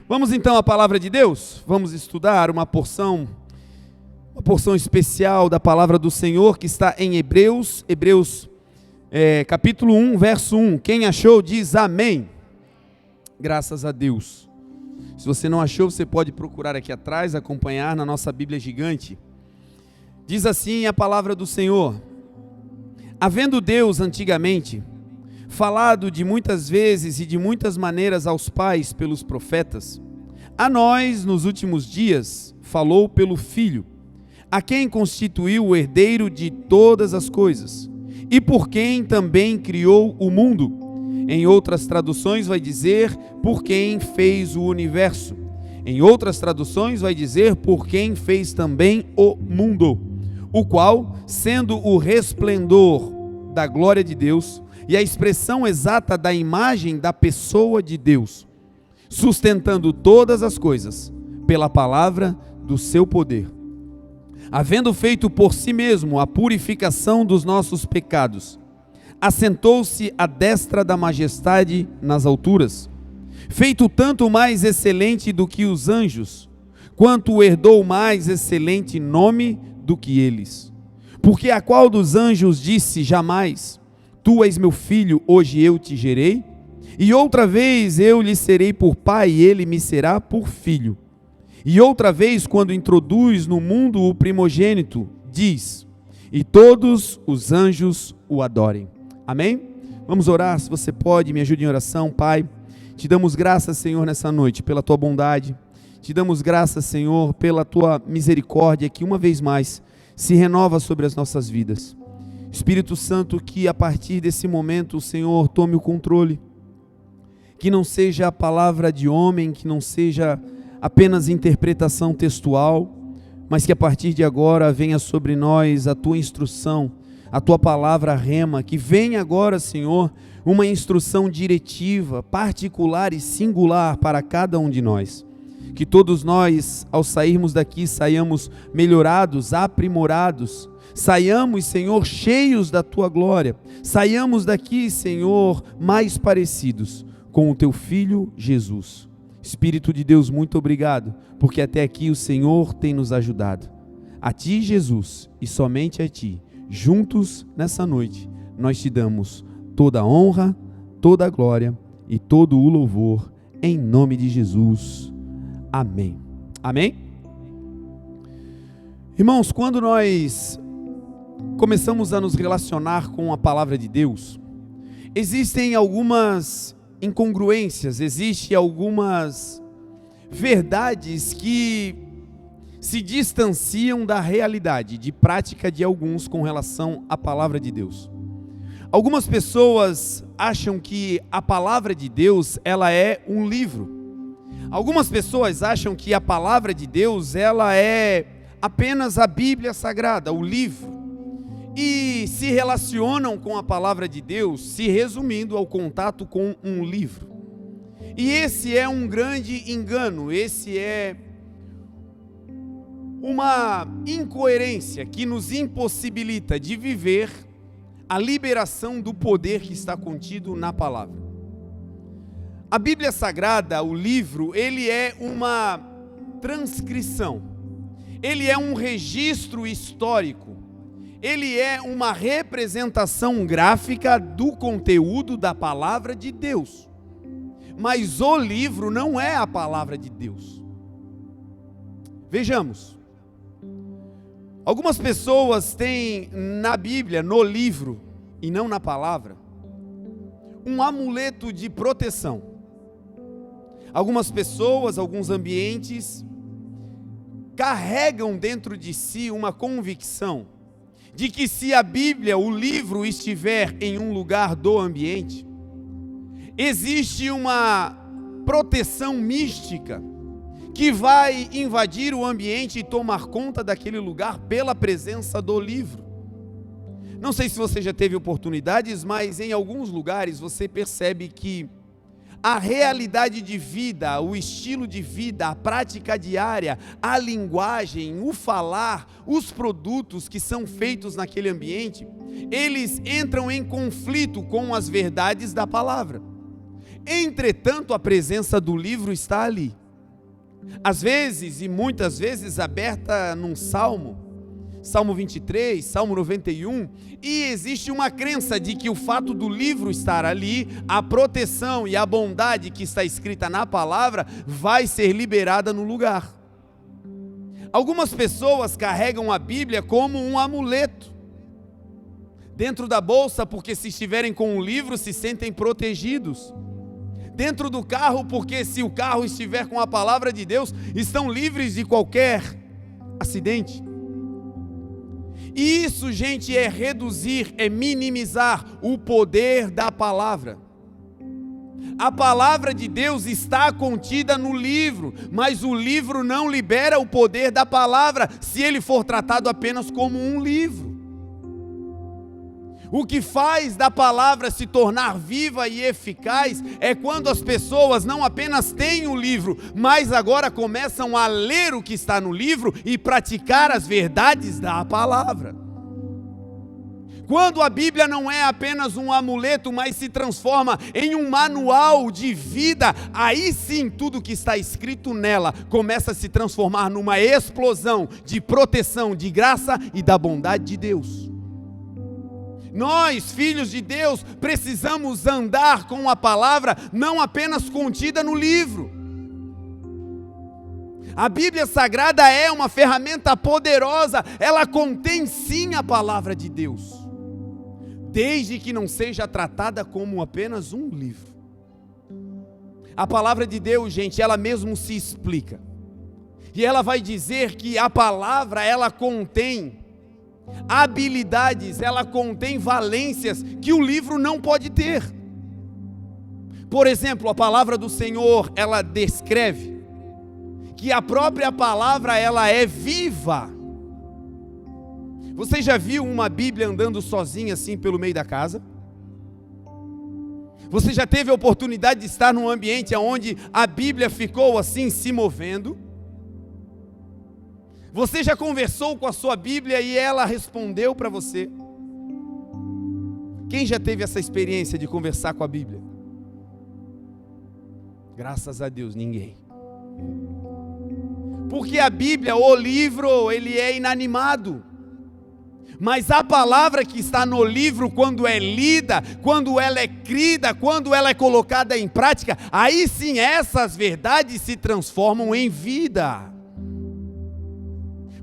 Vamos então à palavra de Deus? Vamos estudar uma porção especial da palavra do Senhor que está em Hebreus capítulo 1, verso 1. Quem achou diz amém. Graças a Deus. Se você não achou, você pode procurar aqui atrás, acompanhar na nossa Bíblia gigante. Diz assim a palavra do Senhor: havendo Deus antigamente falado de muitas vezes e de muitas maneiras aos pais pelos profetas, a nós nos últimos dias falou pelo Filho, a quem constituiu o herdeiro de todas as coisas, e por quem também criou o mundo. Em outras traduções vai dizer, por quem fez o universo. Em outras traduções vai dizer, por quem fez também o mundo, o qual, sendo o resplendor da glória de Deus e a expressão exata da imagem da pessoa de Deus, sustentando todas as coisas pela palavra do seu poder, havendo feito por si mesmo a purificação dos nossos pecados, assentou-se à destra da majestade nas alturas, feito tanto mais excelente do que os anjos, quanto herdou mais excelente nome do que eles. Porque a qual dos anjos disse jamais: tu és meu filho, hoje eu te gerei? E outra vez eu lhe serei por pai e ele me será por filho. E outra vez, quando introduz no mundo o primogênito, diz: e todos os anjos o adorem. Amém? Vamos orar, se você pode, me ajude em oração. Pai, te damos graças, Senhor, nessa noite, pela tua bondade. Te damos graças, Senhor, pela tua misericórdia, que uma vez mais se renova sobre as nossas vidas. Espírito Santo, que a partir desse momento o Senhor tome o controle, que não seja a palavra de homem, que não seja apenas interpretação textual, mas que a partir de agora venha sobre nós a tua instrução, a tua palavra rema, que venha agora, Senhor, uma instrução diretiva, particular e singular para cada um de nós. Que todos nós, ao sairmos daqui, saiamos melhorados, aprimorados, saiamos, Senhor, cheios da tua glória, saiamos daqui, Senhor, mais parecidos com o teu Filho Jesus. Espírito de Deus, muito obrigado, porque até aqui o Senhor tem nos ajudado. A ti, Jesus, e somente a ti, juntos nessa noite, nós te damos toda a honra, toda a glória e todo o louvor, em nome de Jesus. Amém. Amém? Irmãos, quando nós começamos a nos relacionar com a palavra de Deus, existem algumas incongruências, existem algumas verdades que se distanciam da realidade, de prática de alguns com relação à palavra de Deus. Algumas pessoas acham que a palavra de Deus, ela é um livro. Algumas pessoas acham que a palavra de Deus, ela é apenas a Bíblia Sagrada, o livro, e se relacionam com a palavra de Deus, se resumindo ao contato com um livro. E esse é um grande engano, esse é uma incoerência que nos impossibilita de viver a liberação do poder que está contido na palavra. A Bíblia Sagrada, o livro, ele é uma transcrição, ele é um registro histórico, ele é uma representação gráfica do conteúdo da palavra de Deus. Mas o livro não é a palavra de Deus. Vejamos. Algumas pessoas têm na Bíblia, no livro, e não na palavra, um amuleto de proteção. Algumas pessoas, alguns ambientes, carregam dentro de si uma convicção de que se a Bíblia, o livro, estiver em um lugar do ambiente, existe uma proteção mística que vai invadir o ambiente e tomar conta daquele lugar pela presença do livro. Não sei se você já teve oportunidades, mas em alguns lugares você percebe que a realidade de vida, o estilo de vida, a prática diária, a linguagem, o falar, os produtos que são feitos naquele ambiente, eles entram em conflito com as verdades da palavra. Entretanto, a presença do livro está ali. Às vezes, e muitas vezes, aberta num salmo, Salmo 23, Salmo 91, e existe uma crença de que o fato do livro estar ali, a proteção e a bondade que está escrita na palavra, vai ser liberada no lugar. Algumas pessoas carregam a Bíblia como um amuleto dentro da bolsa, porque se estiverem com um livro se sentem protegidos. Dentro do carro, porque se o carro estiver com a palavra de Deus, estão livres de qualquer acidente. E isso, gente, é reduzir, é minimizar o poder da palavra. A palavra de Deus está contida no livro, mas o livro não libera o poder da palavra se ele for tratado apenas como um livro. O que faz da palavra se tornar viva e eficaz é quando as pessoas não apenas têm o livro, mas agora começam a ler o que está no livro e praticar as verdades da palavra. Quando a Bíblia não é apenas um amuleto, mas se transforma em um manual de vida, aí sim tudo que está escrito nela começa a se transformar numa explosão de proteção, de graça e da bondade de Deus. Nós, filhos de Deus, precisamos andar com a palavra não apenas contida no livro. A Bíblia Sagrada é uma ferramenta poderosa, ela contém sim a palavra de Deus, desde que não seja tratada como apenas um livro. A palavra de Deus, gente, ela mesmo se explica. E ela vai dizer que a palavra, ela contém habilidades, ela contém valências que o livro não pode ter. Por exemplo, a palavra do Senhor, ela descreve que a própria palavra, ela é viva. Você já viu uma Bíblia andando sozinha assim pelo meio da casa? Você já teve a oportunidade de estar num ambiente onde a Bíblia ficou assim se movendo? Você já conversou com a sua Bíblia e ela respondeu para você? Quem já teve essa experiência de conversar com a Bíblia? Graças a Deus, ninguém. Porque a Bíblia, o livro, ele é inanimado. Mas a palavra que está no livro, quando é lida, quando ela é crida, quando ela é colocada em prática, aí sim essas verdades se transformam em vida.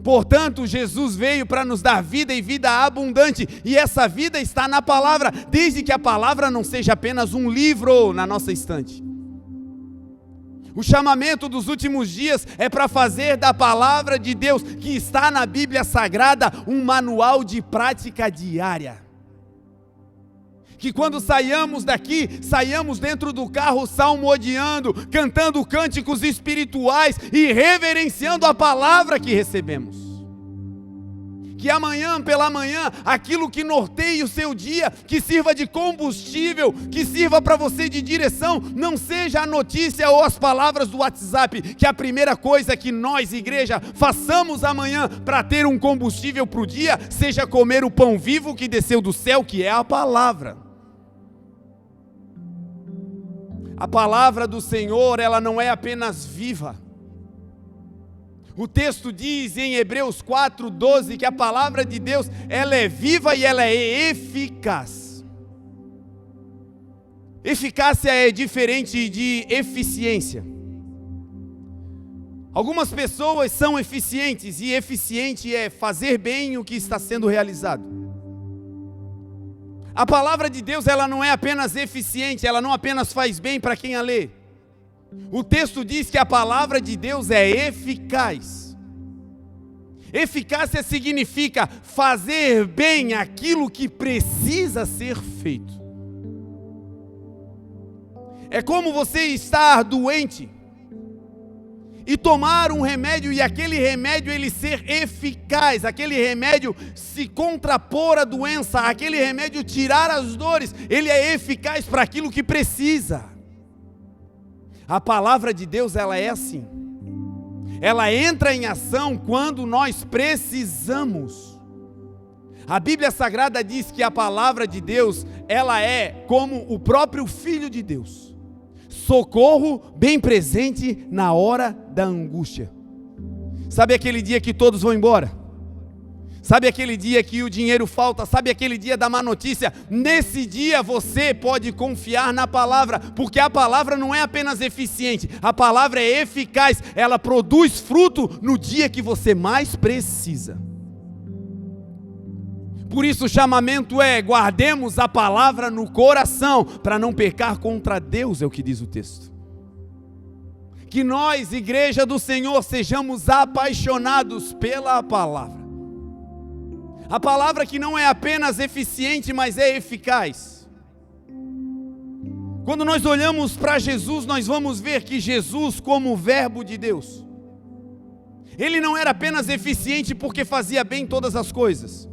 Portanto, Jesus veio para nos dar vida e vida abundante, e essa vida está na palavra, desde que a palavra não seja apenas um livro na nossa estante. O chamamento dos últimos dias é para fazer da palavra de Deus, que está na Bíblia Sagrada, um manual de prática diária. Que quando saiamos daqui, saiamos dentro do carro salmodiando, cantando cânticos espirituais e reverenciando a palavra que recebemos. Que amanhã pela manhã, aquilo que norteie o seu dia, que sirva de combustível, que sirva para você de direção, não seja a notícia ou as palavras do WhatsApp, que a primeira coisa que nós, igreja, façamos amanhã para ter um combustível para o dia, seja comer o pão vivo que desceu do céu, que é a palavra. A palavra do Senhor, ela não é apenas viva. O texto diz em Hebreus 4:12 que a palavra de Deus, ela é viva e ela é eficaz. Eficácia é diferente de eficiência. Algumas pessoas são eficientes, e eficiente é fazer bem o que está sendo realizado. A palavra de Deus, ela não é apenas eficiente, ela não apenas faz bem para quem a lê. O texto diz que a palavra de Deus é eficaz. Eficácia significa fazer bem aquilo que precisa ser feito. É como você estar doente e tomar um remédio, e aquele remédio ele ser eficaz, aquele remédio se contrapor à doença, aquele remédio tirar as dores, ele é eficaz para aquilo que precisa. A palavra de Deus, ela é assim. Ela entra em ação quando nós precisamos. A Bíblia Sagrada diz que a palavra de Deus, ela é como o próprio Filho de Deus. socorro bem presente na hora da angústia. Sabe aquele dia que todos vão embora? Sabe aquele dia que o dinheiro falta? Sabe aquele dia da má notícia? Nesse dia você pode confiar na palavra, porque a palavra não é apenas eficiente, a palavra é eficaz, ela produz fruto no dia que você mais precisa. Por isso o chamamento é: guardemos a palavra no coração, para não pecar contra Deus, é o que diz o texto. Que nós, igreja do Senhor, sejamos apaixonados pela palavra. A palavra que não é apenas eficiente, mas é eficaz. Quando nós olhamos para Jesus, nós vamos ver que Jesus, como o Verbo de Deus, ele não era apenas eficiente porque fazia bem todas as coisas,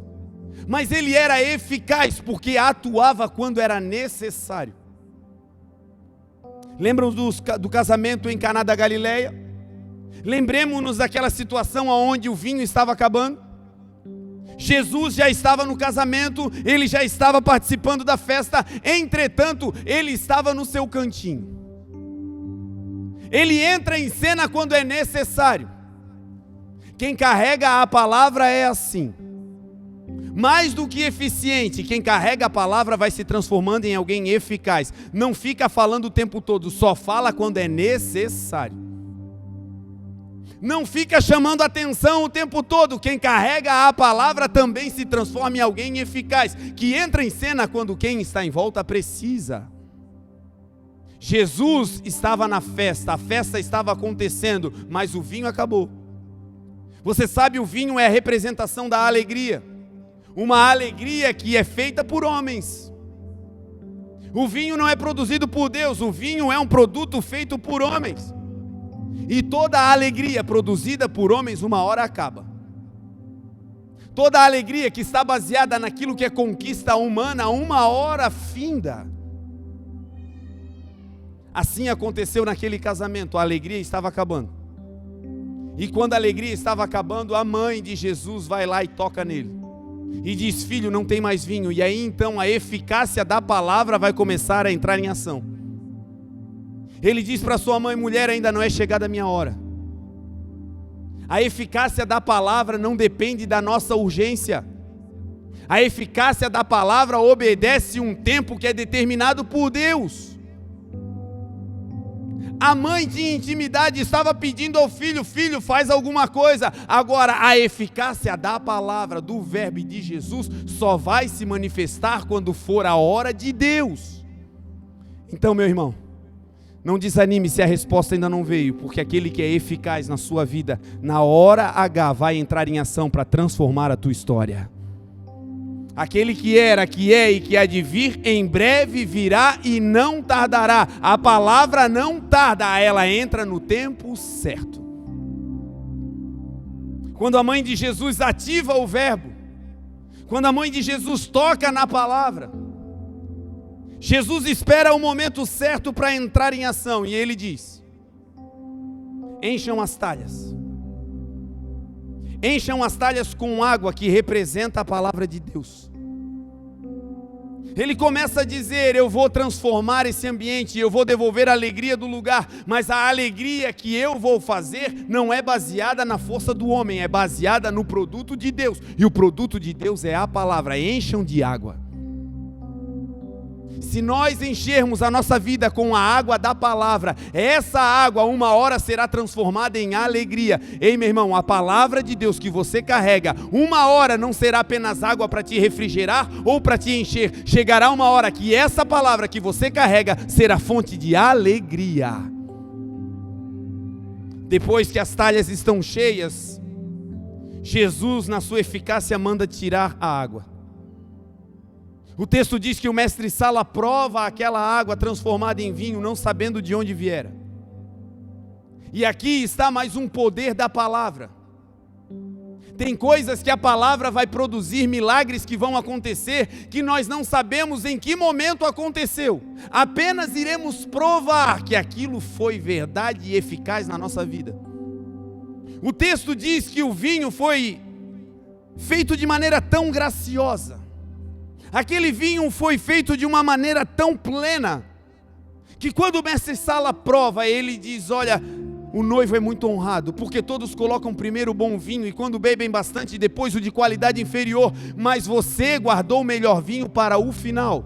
mas ele era eficaz porque atuava quando era necessário. Lembram do casamento em Caná da Galileia? Lembremos-nos daquela situação onde o vinho estava acabando. Jesus já estava no casamento, ele já estava participando da festa, entretanto, ele estava no seu cantinho. Ele entra em cena quando é necessário. Quem carrega a palavra é assim. Mais do que eficiente, quem carrega a palavra vai se transformando em alguém eficaz. Não fica falando o tempo todo, só fala quando é necessário. Não fica chamando atenção o tempo todo. Quem carrega a palavra também se transforma em alguém eficaz, que entra em cena quando quem está em volta precisa. Jesus estava na festa, a festa estava acontecendo, mas o vinho acabou. Você sabe, o vinho é a representação da alegria, uma alegria que é feita por homens. O vinho não é produzido por Deus, o vinho é um produto feito por homens. E toda a alegria produzida por homens uma hora acaba. Toda a alegria que está baseada naquilo que é conquista humana, uma hora finda. Assim aconteceu naquele casamento, a alegria estava acabando. E quando a alegria estava acabando, a mãe de Jesus vai lá e toca nele. E diz: filho, não tem mais vinho. E aí então a eficácia da palavra vai começar a entrar em ação. Ele diz para sua mãe: mulher, ainda não é chegada a minha hora. A eficácia da palavra não depende da nossa urgência. A eficácia da palavra obedece um tempo que é determinado por Deus. A mãe de intimidade estava pedindo ao filho: filho, faz alguma coisa. Agora, a eficácia da palavra, do verbo de Jesus, só vai se manifestar quando for a hora de Deus. Então, meu irmão, não desanime se a resposta ainda não veio, porque aquele que é eficaz na sua vida, na hora H, vai entrar em ação para transformar a tua história. Aquele que era, que é e que há de vir, em breve virá e não tardará. A palavra não tarda, ela entra no tempo certo. Quando a mãe de Jesus ativa o verbo, quando a mãe de Jesus toca na palavra, Jesus espera o momento certo para entrar em ação, e ele diz: encham as talhas. Encham as talhas com água, que representa a palavra de Deus. Ele começa a dizer: eu vou transformar esse ambiente, eu vou devolver a alegria do lugar, mas a alegria que eu vou fazer não é baseada na força do homem, é baseada no produto de Deus, e o produto de Deus é a palavra. Encham de água. Se nós enchermos a nossa vida com a água da palavra, essa água uma hora será transformada em alegria. Ei, meu irmão, a palavra de Deus que você carrega, uma hora não será apenas água para te refrigerar ou para te encher. Chegará uma hora que essa palavra que você carrega será fonte de alegria. Depois que as talhas estão cheias, Jesus, na sua eficácia, manda tirar a água. O texto diz que o mestre Sala prova aquela água transformada em vinho, não sabendo de onde viera. E aqui está mais um poder da palavra. Tem coisas que a palavra vai produzir, milagres que vão acontecer, que nós não sabemos em que momento aconteceu. Apenas iremos provar que aquilo foi verdade e eficaz na nossa vida. O texto diz que o vinho foi feito de maneira tão graciosa. Aquele vinho foi feito de uma maneira tão plena, que quando o mestre Sala prova, ele diz: olha, o noivo é muito honrado, porque todos colocam primeiro o bom vinho, e quando bebem bastante, depois o de qualidade inferior, mas você guardou o melhor vinho para o final.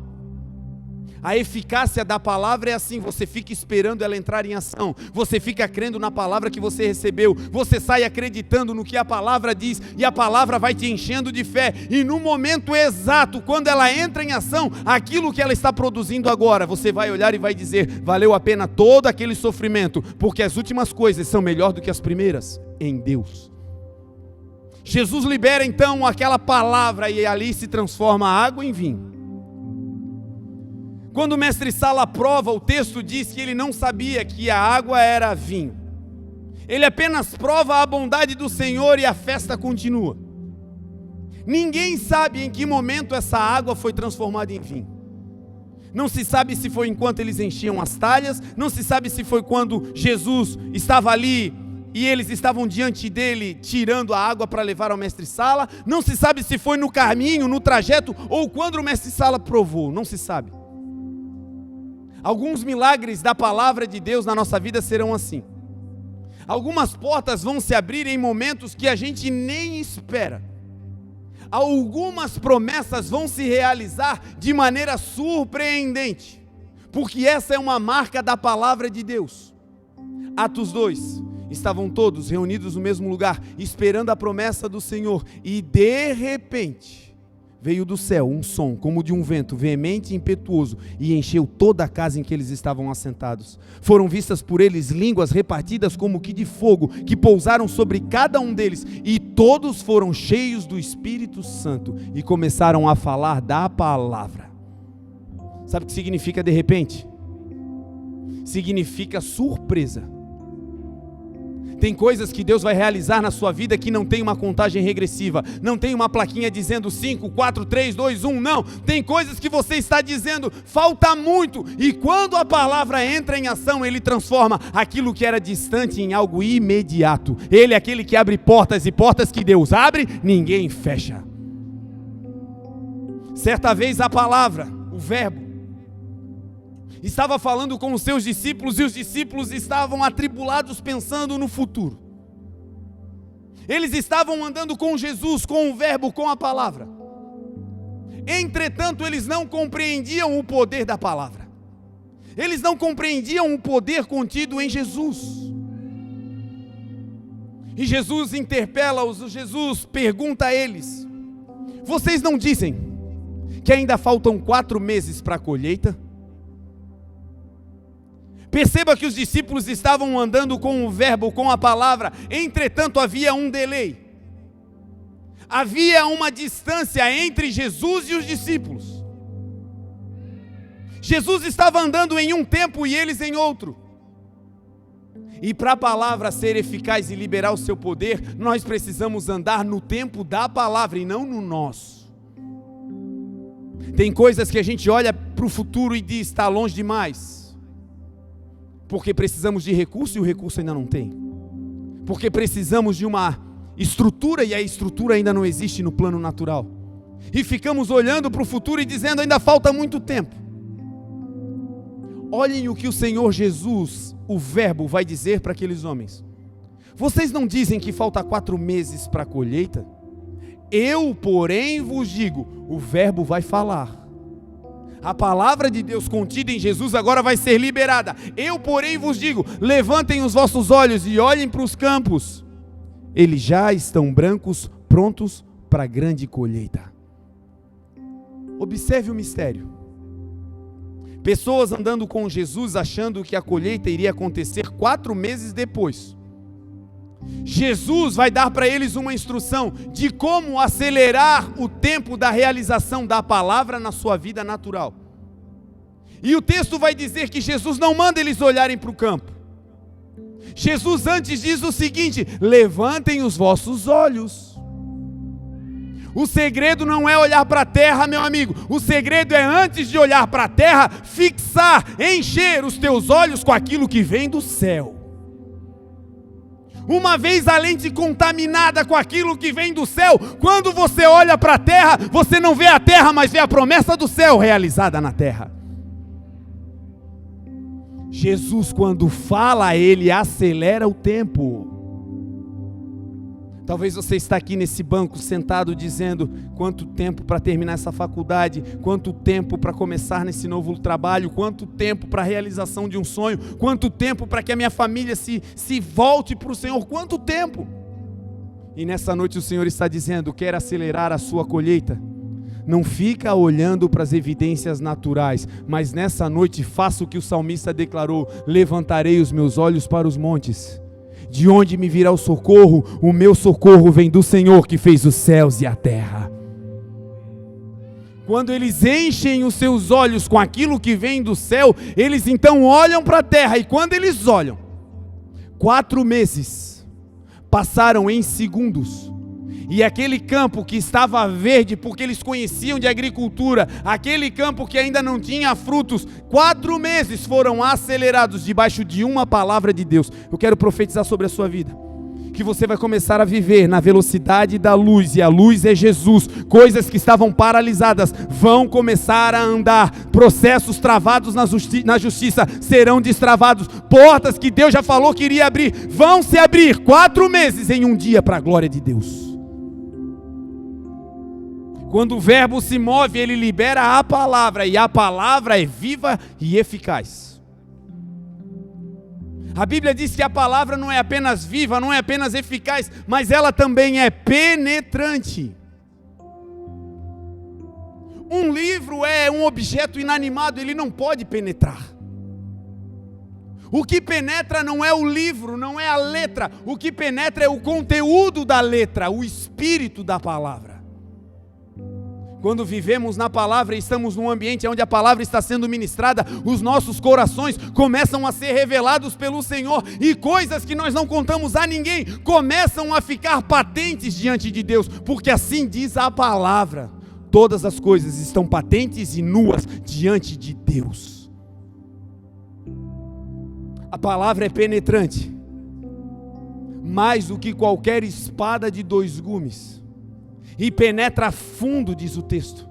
A eficácia da palavra é assim: você fica esperando ela entrar em ação, você fica crendo na palavra que você recebeu, você sai acreditando no que a palavra diz, e a palavra vai te enchendo de fé, e no momento exato, quando ela entra em ação, aquilo que ela está produzindo agora, você vai olhar e vai dizer: valeu a pena todo aquele sofrimento, porque as últimas coisas são melhor do que as primeiras, em Deus. Jesus libera então aquela palavra, e ali se transforma a água em vinho. Quando o mestre Sala prova, o texto diz que ele não sabia que a água era vinho. Ele apenas prova a bondade do Senhor e a festa continua. Ninguém sabe em que momento essa água foi transformada em vinho. Não se sabe se foi enquanto eles enchiam as talhas, não se sabe se foi quando Jesus estava ali e eles estavam diante dele tirando a água para levar ao mestre Sala, não se sabe se foi no caminho, no trajeto, ou quando o mestre Sala provou, não se sabe. Alguns milagres da palavra de Deus na nossa vida serão assim. Algumas portas vão se abrir em momentos que a gente nem espera. Algumas promessas vão se realizar de maneira surpreendente, porque essa é uma marca da palavra de Deus. Atos 2, estavam todos reunidos no mesmo lugar, esperando a promessa do Senhor, e de repente veio do céu um som como de um vento veemente e impetuoso, e encheu toda a casa em que eles estavam assentados. Foram vistas por eles línguas repartidas como que de fogo, que pousaram sobre cada um deles, e todos foram cheios do Espírito Santo, e começaram a falar da palavra. Sabe o que significa de repente? Significa surpresa. Tem coisas que Deus vai realizar na sua vida que não tem uma contagem regressiva, não tem uma plaquinha dizendo 5, 4, 3, 2, 1, não. Tem coisas que você está dizendo, falta muito, e quando a palavra entra em ação, Ele transforma aquilo que era distante em algo imediato. Ele é aquele que abre portas, e portas que Deus abre, ninguém fecha. Certa vez a palavra, o verbo, estava falando com os seus discípulos, e os discípulos estavam atribulados pensando no futuro. Eles estavam andando com Jesus, com o verbo, com a palavra. Entretanto, eles não compreendiam o poder da palavra. Eles não compreendiam o poder contido em Jesus. E Jesus interpela-os, Jesus pergunta a eles: vocês não dizem que ainda faltam 4 meses para a colheita? Perceba que os discípulos estavam andando com o verbo, com a palavra, entretanto havia um delay. Havia uma distância entre Jesus e os discípulos. Jesus estava andando em um tempo e eles em outro. E para a palavra ser eficaz e liberar o seu poder, nós precisamos andar no tempo da palavra e não no nosso. Tem coisas que a gente olha para o futuro e diz: está longe demais. Porque precisamos de recurso e o recurso ainda não tem. Porque precisamos de uma estrutura e a estrutura ainda não existe no plano natural. E ficamos olhando para o futuro e dizendo: ainda falta muito tempo. Olhem o que o Senhor Jesus, o verbo, vai dizer para aqueles homens. Vocês não dizem que falta 4 meses para a colheita? Eu, porém, vos digo, o verbo vai falar. A palavra de Deus contida em Jesus agora vai ser liberada. Eu, porém, vos digo: levantem os vossos olhos e olhem para os campos. Eles já estão brancos, prontos para a grande colheita. Observe o mistério. Pessoas andando com Jesus achando que a colheita iria acontecer 4 meses depois. Jesus vai dar para eles uma instrução de como acelerar o tempo da realização da palavra na sua vida natural. E o texto vai dizer que Jesus não manda eles olharem para o campo. Jesus antes diz o seguinte: levantem os vossos olhos. O segredo não é olhar para a terra, meu amigo. O segredo é, antes de olhar para a terra, fixar, encher os teus olhos com aquilo que vem do céu. Uma vez a lente contaminada com aquilo que vem do céu, quando você olha para a terra, você não vê a terra, mas vê a promessa do céu realizada na terra. Jesus, quando fala, ele acelera o tempo. Talvez você está aqui nesse banco sentado dizendo: quanto tempo para terminar essa faculdade, quanto tempo para começar nesse novo trabalho, quanto tempo para a realização de um sonho, quanto tempo para que a minha família se volte para o Senhor, quanto tempo? E nessa noite o Senhor está dizendo: quer acelerar a sua colheita? Não fica olhando para as evidências naturais, mas nessa noite faça o que o salmista declarou: levantarei os meus olhos para os montes. De onde me virá o socorro? O meu socorro vem do Senhor que fez os céus e a terra. Quando eles enchem os seus olhos com aquilo que vem do céu, eles então olham para a terra, e quando eles olham, 4 meses passaram em segundos, e aquele campo que estava verde, porque eles conheciam de agricultura, aquele campo que ainda não tinha frutos, 4 meses foram acelerados debaixo de uma palavra de Deus. Eu quero profetizar sobre a sua vida, que você vai começar a viver na velocidade da luz, e a luz é Jesus. Coisas que estavam paralisadas vão começar a andar, processos travados na justiça serão destravados, portas que Deus já falou que iria abrir, vão se abrir. 4 meses em um dia para a glória de Deus. Quando o verbo se move, ele libera a palavra, e a palavra é viva e eficaz. A Bíblia diz que a palavra não é apenas viva, não é apenas eficaz, mas ela também é penetrante. Um livro é um objeto inanimado, ele não pode penetrar. O que penetra não é o livro, não é a letra, o que penetra é o conteúdo da letra, o espírito da palavra. Quando vivemos na palavra e estamos num ambiente onde a palavra está sendo ministrada, os nossos corações começam a ser revelados pelo Senhor, e coisas que nós não contamos a ninguém começam a ficar patentes diante de Deus, porque assim diz a palavra: todas as coisas estão patentes e nuas diante de Deus. A palavra é penetrante, mais do que qualquer espada de 2 gumes. E penetra fundo, diz o texto.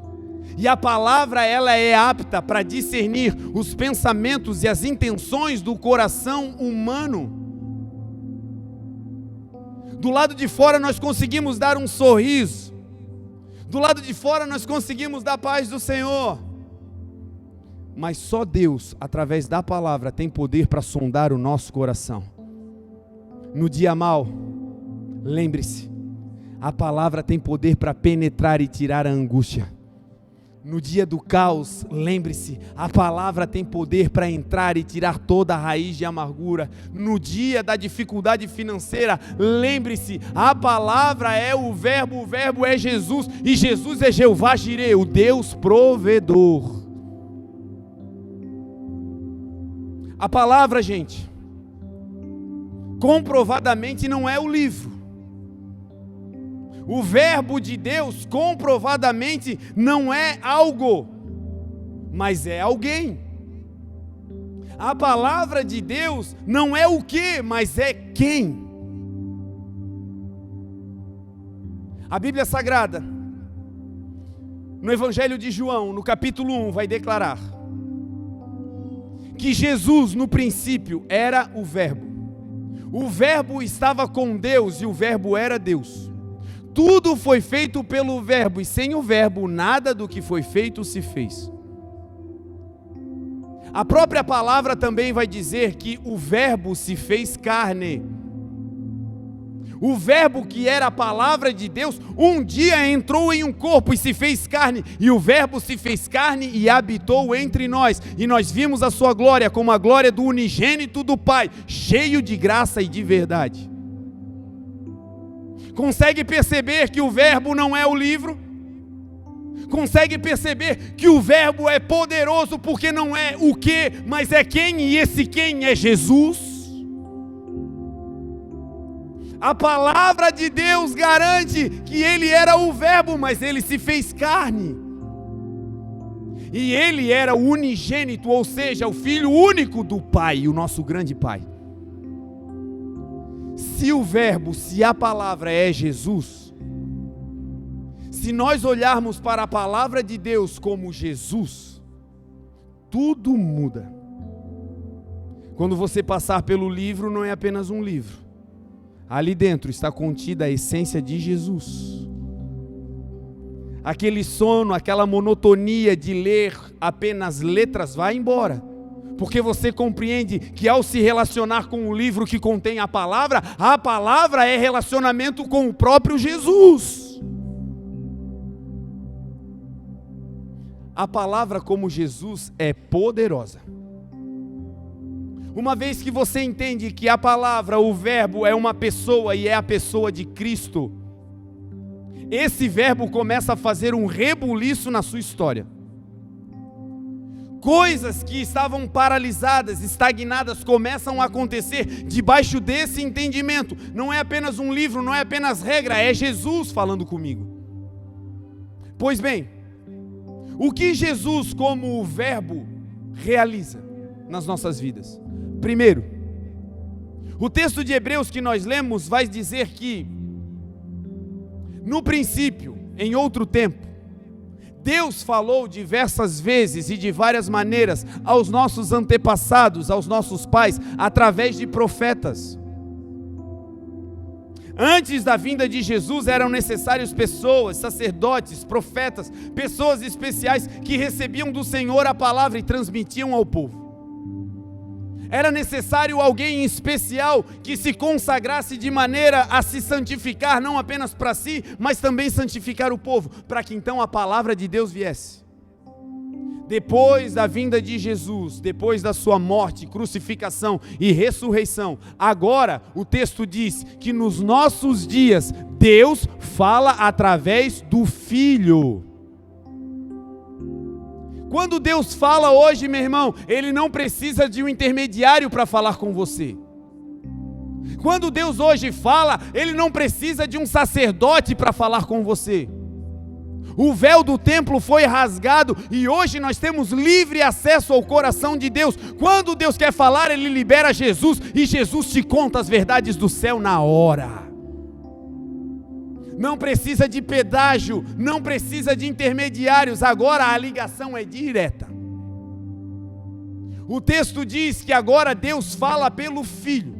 E a palavra, ela é apta para discernir os pensamentos e as intenções do coração humano. Do lado de fora nós conseguimos dar um sorriso, do lado de fora nós conseguimos dar a paz do Senhor, mas só Deus, através da palavra, tem poder para sondar o nosso coração. No dia mau, lembre-se, a palavra tem poder para penetrar e tirar a angústia. No dia do caos, lembre-se, a palavra tem poder para entrar e tirar toda a raiz de amargura. No dia da dificuldade financeira, lembre-se, a palavra é o verbo é Jesus, e Jesus é Jeová Jireh, o Deus provedor. A palavra, gente, comprovadamente não é o livro. O verbo de Deus comprovadamente não é algo, mas é alguém. A palavra de Deus não é o que, mas é quem. A Bíblia Sagrada, no Evangelho de João, no capítulo 1, vai declarar que Jesus, no princípio, era o verbo. O verbo estava com Deus e o verbo era Deus. Tudo foi feito pelo verbo, e sem o verbo nada do que foi feito se fez. A própria palavra também vai dizer que o verbo se fez carne. O verbo, que era a palavra de Deus, um dia entrou em um corpo e se fez carne, e o verbo se fez carne e habitou entre nós, e nós vimos a sua glória como a glória do unigênito do Pai, cheio de graça e de verdade. Consegue perceber que o verbo não é o livro? Consegue perceber que o verbo é poderoso porque não é o que, mas é quem, e esse quem é Jesus? A palavra de Deus garante que ele era o verbo, mas ele se fez carne. E ele era o unigênito, ou seja, o filho único do Pai, o nosso grande Pai. Se o verbo, se a palavra é Jesus, se nós olharmos para a palavra de Deus como Jesus, tudo muda. Quando você passar pelo livro, não é apenas um livro. Ali dentro está contida a essência de Jesus. Aquele sono, aquela monotonia de ler apenas letras vai embora. Porque você compreende que ao se relacionar com o livro que contém a palavra é relacionamento com o próprio Jesus. A palavra como Jesus é poderosa. Uma vez que você entende que a palavra, o verbo é uma pessoa e é a pessoa de Cristo, esse verbo começa a fazer um rebuliço na sua história. Coisas que estavam paralisadas, estagnadas, começam a acontecer debaixo desse entendimento. Não é apenas um livro, não é apenas regra, é Jesus falando comigo. Pois bem, o que Jesus como o verbo realiza nas nossas vidas? Primeiro, o texto de Hebreus que nós lemos vai dizer que, no princípio, em outro tempo, Deus falou diversas vezes e de várias maneiras aos nossos antepassados, aos nossos pais, através de profetas. Antes da vinda de Jesus eram necessários pessoas, sacerdotes, profetas, pessoas especiais que recebiam do Senhor a palavra e transmitiam ao povo. Era necessário alguém especial que se consagrasse de maneira a se santificar, não apenas para si, mas também santificar o povo, para que então a palavra de Deus viesse. Depois da vinda de Jesus, depois da sua morte, crucificação e ressurreição, agora o texto diz que nos nossos dias Deus fala através do Filho. Quando Deus fala hoje, meu irmão, Ele não precisa de um intermediário para falar com você. Quando Deus hoje fala, Ele não precisa de um sacerdote para falar com você. O véu do templo foi rasgado e hoje nós temos livre acesso ao coração de Deus. Quando Deus quer falar, Ele libera Jesus e Jesus te conta as verdades do céu na hora. Não precisa de pedágio, não precisa de intermediários, agora a ligação é direta. O texto diz que agora Deus fala pelo Filho.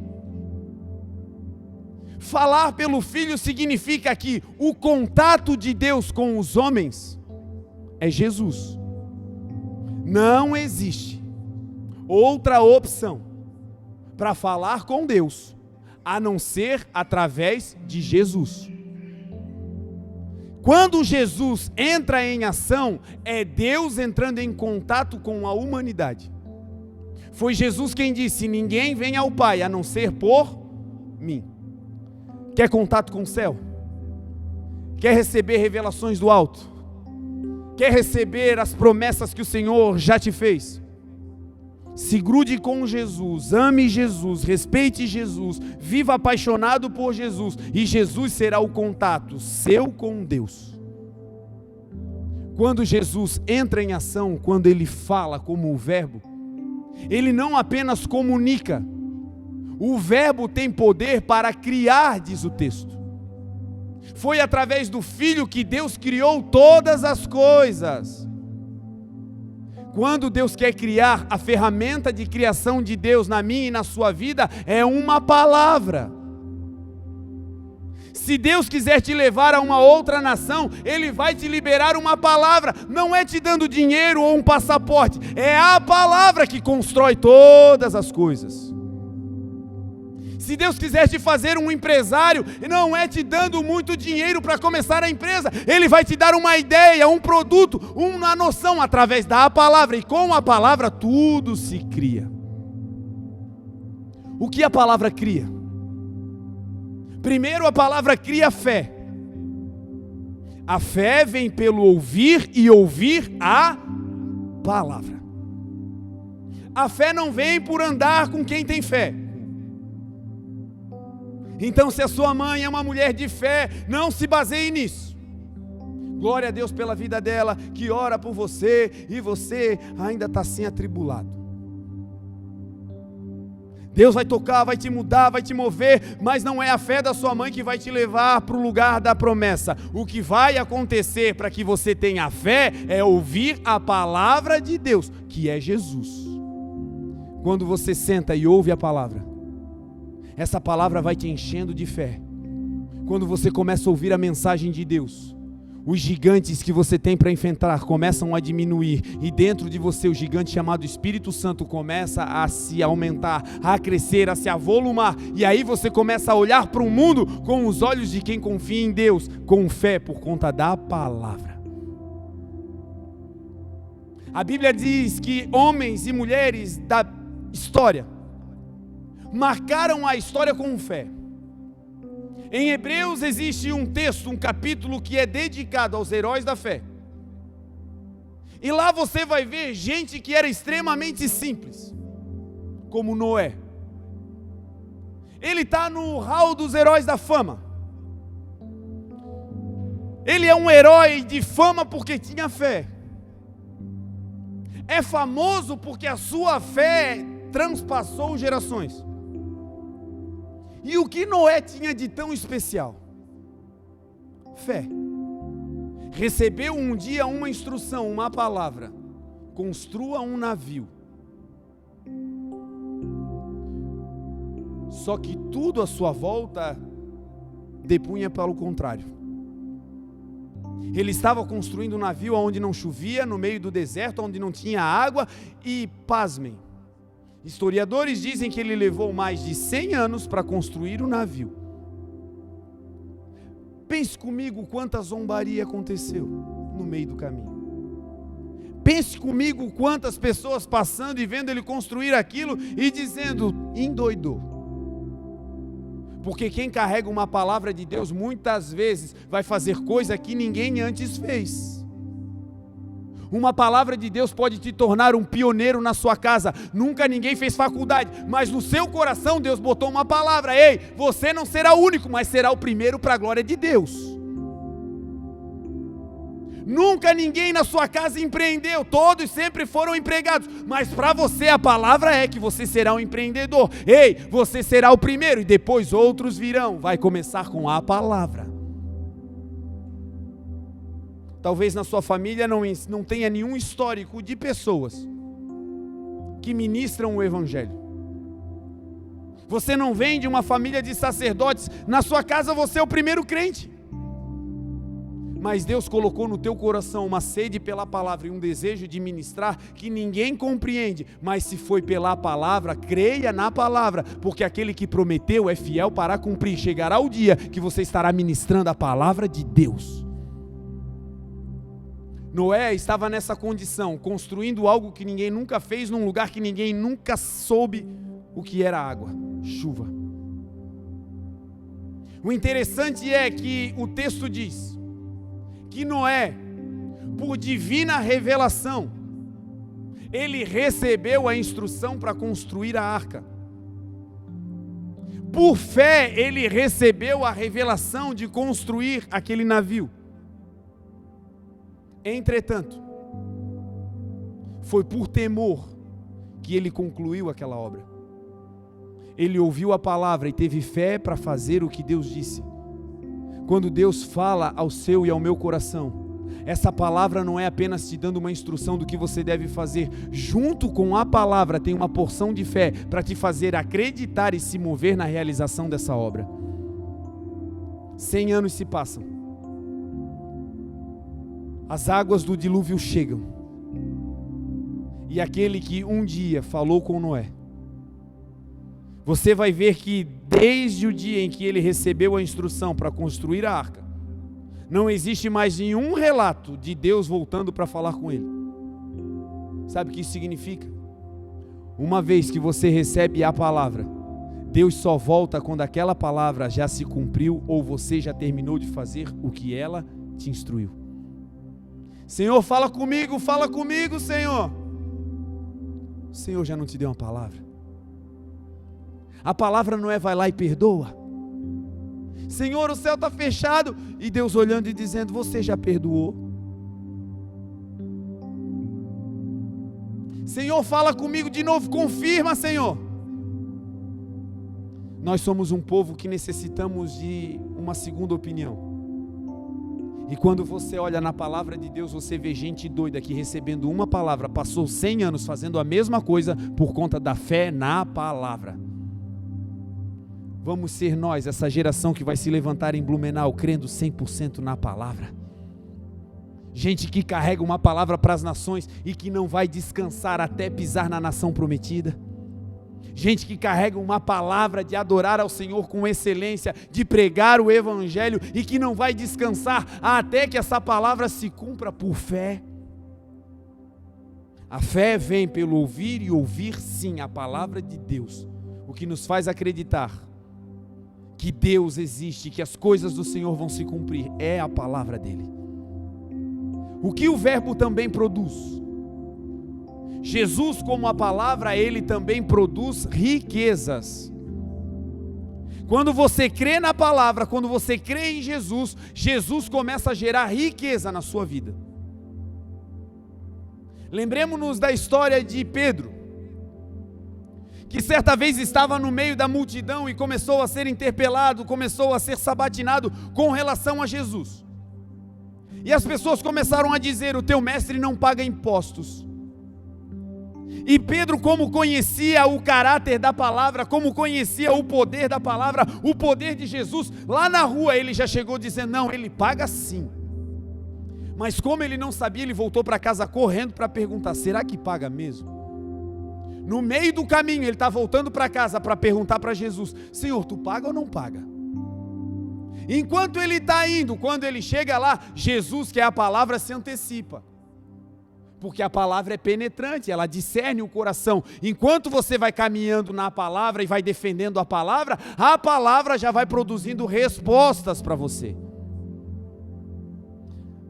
Falar pelo Filho significa que o contato de Deus com os homens é Jesus. Não existe outra opção para falar com Deus, a não ser através de Jesus. Quando Jesus entra em ação, é Deus entrando em contato com a humanidade. Foi Jesus quem disse: ninguém vem ao Pai a não ser por mim. Quer contato com o céu? Quer receber revelações do alto? Quer receber as promessas que o Senhor já te fez? Se grude com Jesus, ame Jesus, respeite Jesus, viva apaixonado por Jesus, e Jesus será o contato seu com Deus. Quando Jesus entra em ação, quando Ele fala como o verbo, Ele não apenas comunica, o verbo tem poder para criar, diz o texto. Foi através do Filho que Deus criou todas as coisas. Quando Deus quer criar, a ferramenta de criação de Deus na minha e na sua vida é uma palavra. Se Deus quiser te levar a uma outra nação, Ele vai te liberar uma palavra. Não é te dando dinheiro ou um passaporte, é a palavra que constrói todas as coisas. Se Deus quiser te fazer um empresário, não é te dando muito dinheiro para começar a empresa, Ele vai te dar uma ideia, um produto, uma noção através da palavra, e com a palavra tudo se cria. O que a palavra cria? Primeiro, a palavra cria fé. A fé vem pelo ouvir e ouvir a palavra. A fé não vem por andar com quem tem fé. Então, se a sua mãe é uma mulher de fé, não se baseie nisso. Glória a Deus pela vida dela, que ora por você, e você ainda está assim atribulado. Deus vai tocar, vai te mudar, vai te mover, mas não é a fé da sua mãe que vai te levar para o lugar da promessa. O que vai acontecer para que você tenha fé é ouvir a palavra de Deus, que é Jesus. Quando você senta e ouve a palavra, essa palavra vai te enchendo de fé. Quando você começa a ouvir a mensagem de Deus, os gigantes que você tem para enfrentar começam a diminuir, e dentro de você o gigante chamado Espírito Santo começa a se aumentar, a crescer, a se avolumar, e aí você começa a olhar para o mundo com os olhos de quem confia em Deus, com fé por conta da palavra. A Bíblia diz que homens e mulheres da história marcaram a história com fé. Em Hebreus existe um texto, um capítulo que é dedicado aos heróis da fé. E lá você vai ver gente que era extremamente simples, como Noé. Ele está no hall dos heróis da fama. Ele é um herói de fama porque tinha fé. É famoso porque a sua fé transpassou gerações. E o que Noé tinha de tão especial? Fé. Recebeu um dia uma instrução, uma palavra: construa um navio. Só que tudo à sua volta depunha para o contrário. Ele estava construindo um navio onde não chovia, no meio do deserto, onde não tinha água, e pasmem, historiadores dizem que ele levou mais de 100 anos para construir o navio. Pense comigo quanta zombaria aconteceu no meio do caminho. Pense comigo quantas pessoas passando e vendo ele construir aquilo e dizendo: endoidou. Porque quem carrega uma palavra de Deus muitas vezes vai fazer coisa que ninguém antes fez. Uma palavra de Deus pode te tornar um pioneiro na sua casa. Nunca ninguém fez faculdade, mas no seu coração Deus botou uma palavra: ei, você não será o único, mas será o primeiro para a glória de Deus. Nunca ninguém na sua casa empreendeu, todos sempre foram empregados, mas para você a palavra é que você será um empreendedor. Ei, você será o primeiro e depois outros virão. Vai começar com a palavra. Talvez na sua família não tenha nenhum histórico de pessoas que ministram o evangelho. Você não vem de uma família de sacerdotes, na sua casa você é o primeiro crente. Mas Deus colocou no teu coração uma sede pela palavra e um desejo de ministrar que ninguém compreende, mas se foi pela palavra, creia na palavra, porque aquele que prometeu é fiel para cumprir. Chegará o dia que você estará ministrando a palavra de Deus. Noé estava nessa condição, construindo algo que ninguém nunca fez, num lugar que ninguém nunca soube o que era água, chuva. O interessante é que o texto diz que Noé, por divina revelação, ele recebeu a instrução para construir a arca. Por fé, ele recebeu a revelação de construir aquele navio. Entretanto, foi por temor que ele concluiu aquela obra. Ele ouviu a palavra e teve fé para fazer o que Deus disse. Quando Deus fala ao seu e ao meu coração, essa palavra não é apenas te dando uma instrução do que você deve fazer. Junto com a palavra tem uma porção de fé para te fazer acreditar e se mover na realização dessa obra. 100 anos se passam. As águas do dilúvio chegam. E aquele que um dia falou com Noé, você vai ver que desde o dia em que ele recebeu a instrução para construir a arca, não existe mais nenhum relato de Deus voltando para falar com ele. Sabe o que isso significa? Uma vez que você recebe a palavra, Deus só volta quando aquela palavra já se cumpriu ou você já terminou de fazer o que ela te instruiu. Senhor, fala comigo, Senhor. O Senhor já não te deu uma palavra? A palavra não é vai lá e perdoa. Senhor, o céu está fechado. E Deus olhando e dizendo, você já perdoou? Senhor, fala comigo de novo, confirma, Senhor. Nós somos um povo que necessitamos de uma segunda opinião. E quando você olha na palavra de Deus, você vê gente doida que recebendo uma palavra, passou 100 anos fazendo a mesma coisa por conta da fé na palavra. Vamos ser nós, essa geração que vai se levantar em Blumenau, crendo 100% na palavra. Gente que carrega uma palavra para as nações e que não vai descansar até pisar na nação prometida. Gente que carrega uma palavra de adorar ao Senhor com excelência, de pregar o Evangelho e que não vai descansar até que essa palavra se cumpra por fé. A fé vem pelo ouvir e ouvir sim a palavra de Deus, o que nos faz acreditar que Deus existe, que as coisas do Senhor vão se cumprir, é a palavra dele. O que o verbo também produz? Jesus, como a palavra, ele também produz riquezas. Quando você crê na palavra, quando você crê em Jesus, Jesus começa a gerar riqueza na sua vida. Lembremos-nos da história de Pedro, que certa vez estava no meio da multidão e começou a ser interpelado, começou a ser sabatinado com relação a Jesus. E as pessoas começaram a dizer: o teu mestre não paga impostos. E Pedro, como conhecia o caráter da palavra, como conhecia o poder da palavra, o poder de Jesus, lá na rua ele já chegou dizendo: não, ele paga sim. Mas como ele não sabia, ele voltou para casa correndo para perguntar: será que paga mesmo? No meio do caminho ele está voltando para casa para perguntar para Jesus: Senhor, tu paga ou não paga? Enquanto ele está indo, quando ele chega lá, Jesus, que é a palavra, se antecipa. Porque a palavra é penetrante, ela discerne o coração. Enquanto você vai caminhando na palavra e vai defendendo a palavra já vai produzindo respostas para você.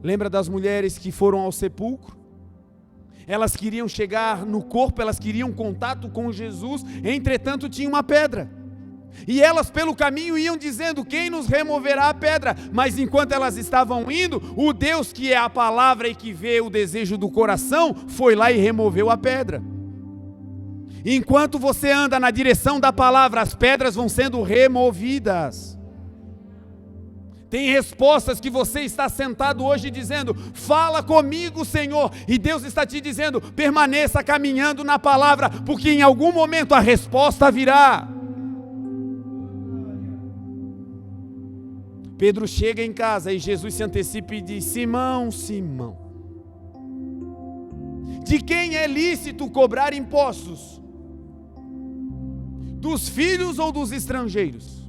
Lembra das mulheres que foram ao sepulcro? Elas queriam chegar no corpo, elas queriam contato com Jesus, entretanto tinha uma pedra. E elas pelo caminho iam dizendo: quem nos removerá a pedra? Mas enquanto elas estavam indo, o Deus que é a palavra e que vê o desejo do coração, foi lá e removeu a pedra. Enquanto você anda na direção da palavra, as pedras vão sendo removidas. Tem respostas que você está sentado hoje dizendo: fala comigo, Senhor, e Deus está te dizendo: permaneça caminhando na palavra, porque em algum momento a resposta virá. Pedro chega em casa e Jesus se antecipa e diz: Simão, Simão, de quem é lícito cobrar impostos? Dos filhos ou dos estrangeiros?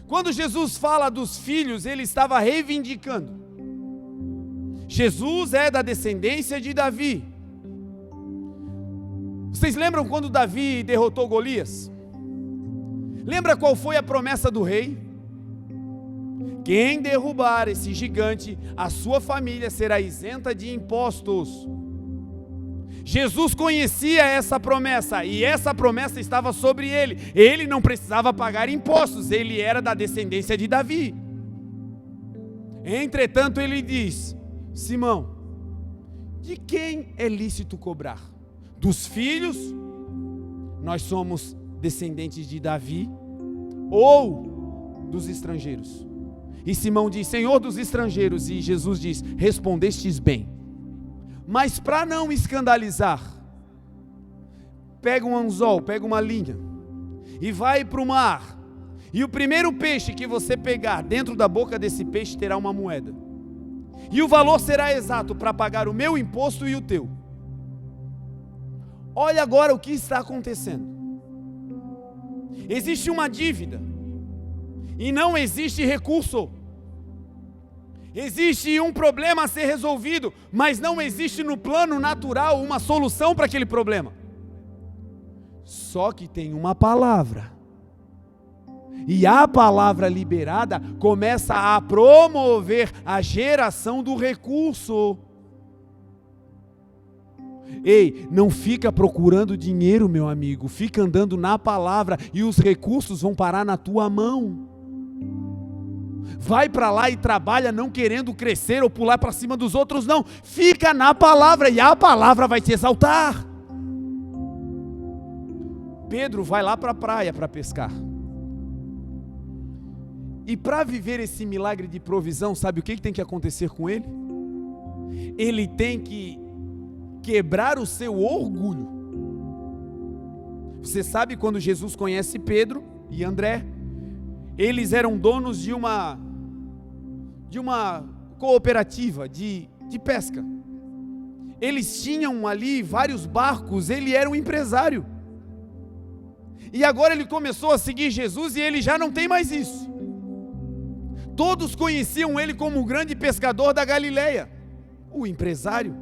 Quando Jesus fala dos filhos, ele estava reivindicando. Jesus é da descendência de Davi. Vocês lembram quando Davi derrotou Golias? Lembra qual foi a promessa do rei? Quem derrubar esse gigante, a sua família será isenta de impostos. Jesus conhecia essa promessa, e essa promessa estava sobre ele. Ele não precisava pagar impostos, ele era da descendência de Davi. Entretanto, ele diz: Simão, de quem é lícito cobrar? Dos filhos, nós somos descendentes de Davi, ou dos estrangeiros? E Simão diz: Senhor, dos estrangeiros. E Jesus diz: respondestes bem. Mas para não escandalizar, pega um anzol, pega uma linha e vai para o mar. E o primeiro peixe que você pegar, dentro da boca desse peixe terá uma moeda. E o valor será exato para pagar o meu imposto e o teu. Olha agora o que está acontecendo. Existe uma dívida e não existe recurso. Existe um problema a ser resolvido, mas não existe no plano natural uma solução para aquele problema. Só que tem uma palavra. E a palavra liberada começa a promover a geração do recurso. Ei, não fica procurando dinheiro, meu amigo. Fica andando na palavra e os recursos vão parar na tua mão. Vai para lá e trabalha não querendo crescer ou pular para cima dos outros, não. Fica na palavra e a palavra vai te exaltar. Pedro vai lá para a praia para pescar. E para viver esse milagre de provisão, sabe o que tem que acontecer com ele? Ele tem que quebrar o seu orgulho. Você sabe, quando Jesus conhece Pedro e André, eles eram donos de uma cooperativa de pesca. Eles tinham ali vários barcos, ele era um empresário. E agora ele começou a seguir Jesus e ele já não tem mais isso. Todos conheciam ele como o grande pescador da Galileia, o empresário.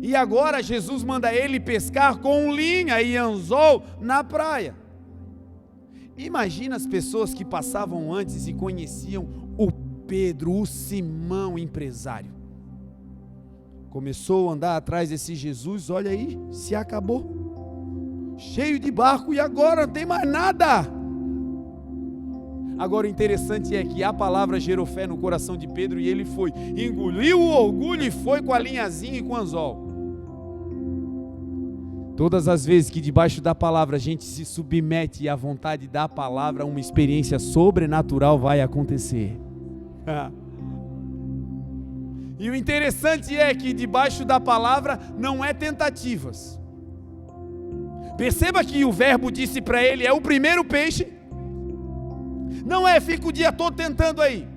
E agora Jesus manda ele pescar com linha e anzol na praia. Imagina as pessoas que passavam antes e conheciam o Pedro, o Simão empresário. Começou a andar atrás desse Jesus, olha aí, se acabou. Cheio de barco e agora não tem mais nada. Agora o interessante é que a palavra gerou fé no coração de Pedro e ele foi, engoliu o orgulho e foi com a linhazinha e com o anzol. Todas as vezes que debaixo da palavra a gente se submete à vontade da palavra, uma experiência sobrenatural vai acontecer. E o interessante é que debaixo da palavra não é tentativas. Perceba que o verbo disse para ele, é o primeiro peixe. Não é fica o dia todo tentando aí.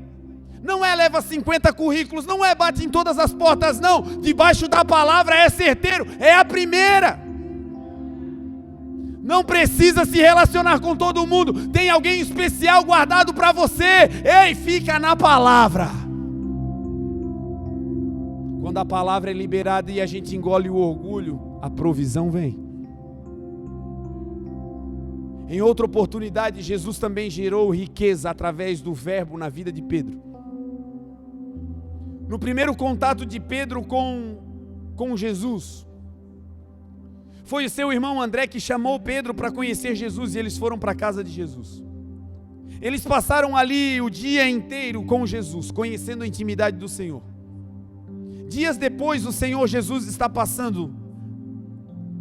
Não é leva 50 currículos, não é bate em todas as portas, não. Debaixo da palavra é certeiro, é a primeira. Não precisa se relacionar com todo mundo. Tem alguém especial guardado para você. Ei, fica na palavra. Quando a palavra é liberada e a gente engole o orgulho, a provisão vem. Em outra oportunidade, Jesus também gerou riqueza através do verbo na vida de Pedro. No primeiro contato de Pedro com Jesus, foi o seu irmão André que chamou Pedro para conhecer Jesus e eles foram para a casa de Jesus. Eles passaram ali o dia inteiro com Jesus, conhecendo a intimidade do Senhor. Dias depois, o Senhor Jesus está passando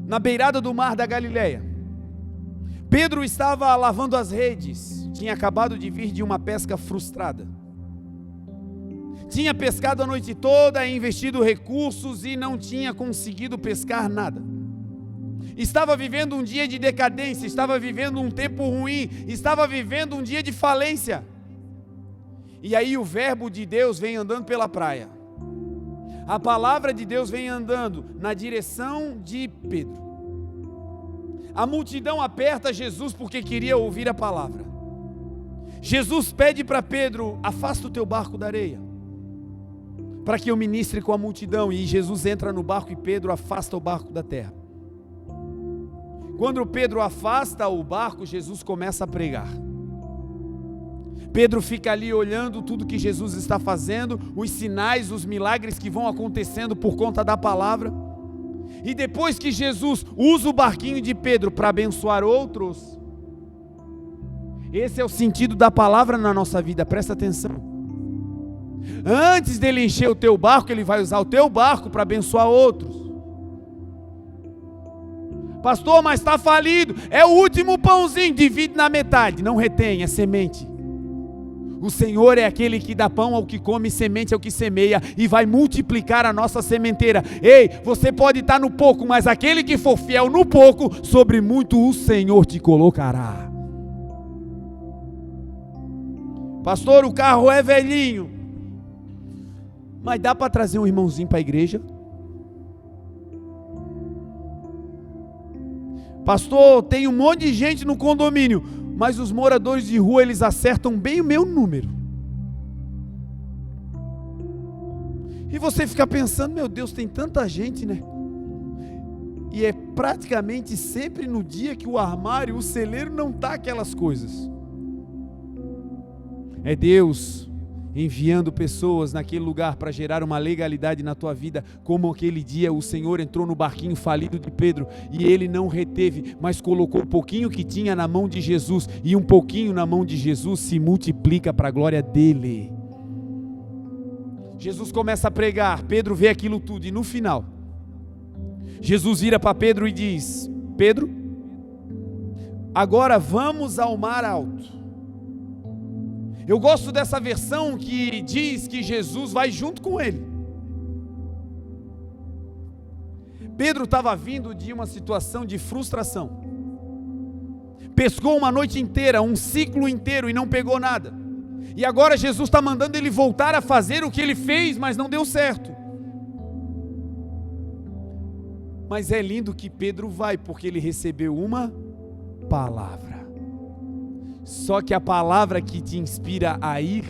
na beirada do mar da Galileia. Pedro estava lavando as redes, tinha acabado de vir de uma pesca frustrada. Tinha pescado a noite toda, investido recursos e não tinha conseguido pescar nada. Estava vivendo um dia de decadência, estava vivendo um tempo ruim, estava vivendo um dia de falência. E aí o verbo de Deus vem andando pela praia. A palavra de Deus vem andando na direção de Pedro. A multidão aperta Jesus porque queria ouvir a palavra. Jesus pede para Pedro, afasta o teu barco da areia, para que eu ministre com a multidão. E Jesus entra no barco e Pedro afasta o barco da terra. Quando Pedro afasta o barco, Jesus começa a pregar. Pedro fica ali olhando tudo que Jesus está fazendo, os sinais, os milagres que vão acontecendo por conta da palavra. E depois que Jesus usa o barquinho de Pedro para abençoar outros, esse é o sentido da palavra na nossa vida, presta atenção. Antes dele encher o teu barco, ele vai usar o teu barco para abençoar outros. Pastor, mas está falido, é o último pãozinho, divide na metade, não retém, é semente. O Senhor é aquele que dá pão ao que come, semente ao que semeia, e vai multiplicar a nossa sementeira. Ei, você pode estar no pouco, mas aquele que for fiel no pouco, sobre muito o Senhor te colocará. Pastor, o carro é velhinho, mas dá para trazer um irmãozinho para a igreja? Pastor, tem um monte de gente no condomínio, mas os moradores de rua, eles acertam bem o meu número. E você fica pensando, meu Deus, tem tanta gente, né? E é praticamente sempre no dia que o armário, o celeiro não está aquelas coisas. É Deus enviando pessoas naquele lugar para gerar uma legalidade na tua vida, como aquele dia o Senhor entrou no barquinho falido de Pedro, e ele não reteve, mas colocou um pouquinho que tinha na mão de Jesus, e um pouquinho na mão de Jesus se multiplica para a glória dele. Jesus começa a pregar, Pedro vê aquilo tudo, e no final, Jesus vira para Pedro e diz, Pedro, agora vamos ao mar alto. Eu gosto dessa versão que diz que Jesus vai junto com ele. Pedro estava vindo de uma situação de frustração. Pescou uma noite inteira, um ciclo inteiro e não pegou nada. E agora Jesus está mandando ele voltar a fazer o que ele fez, mas não deu certo. Mas é lindo que Pedro vai, porque ele recebeu uma palavra. Só que a palavra que te inspira a ir,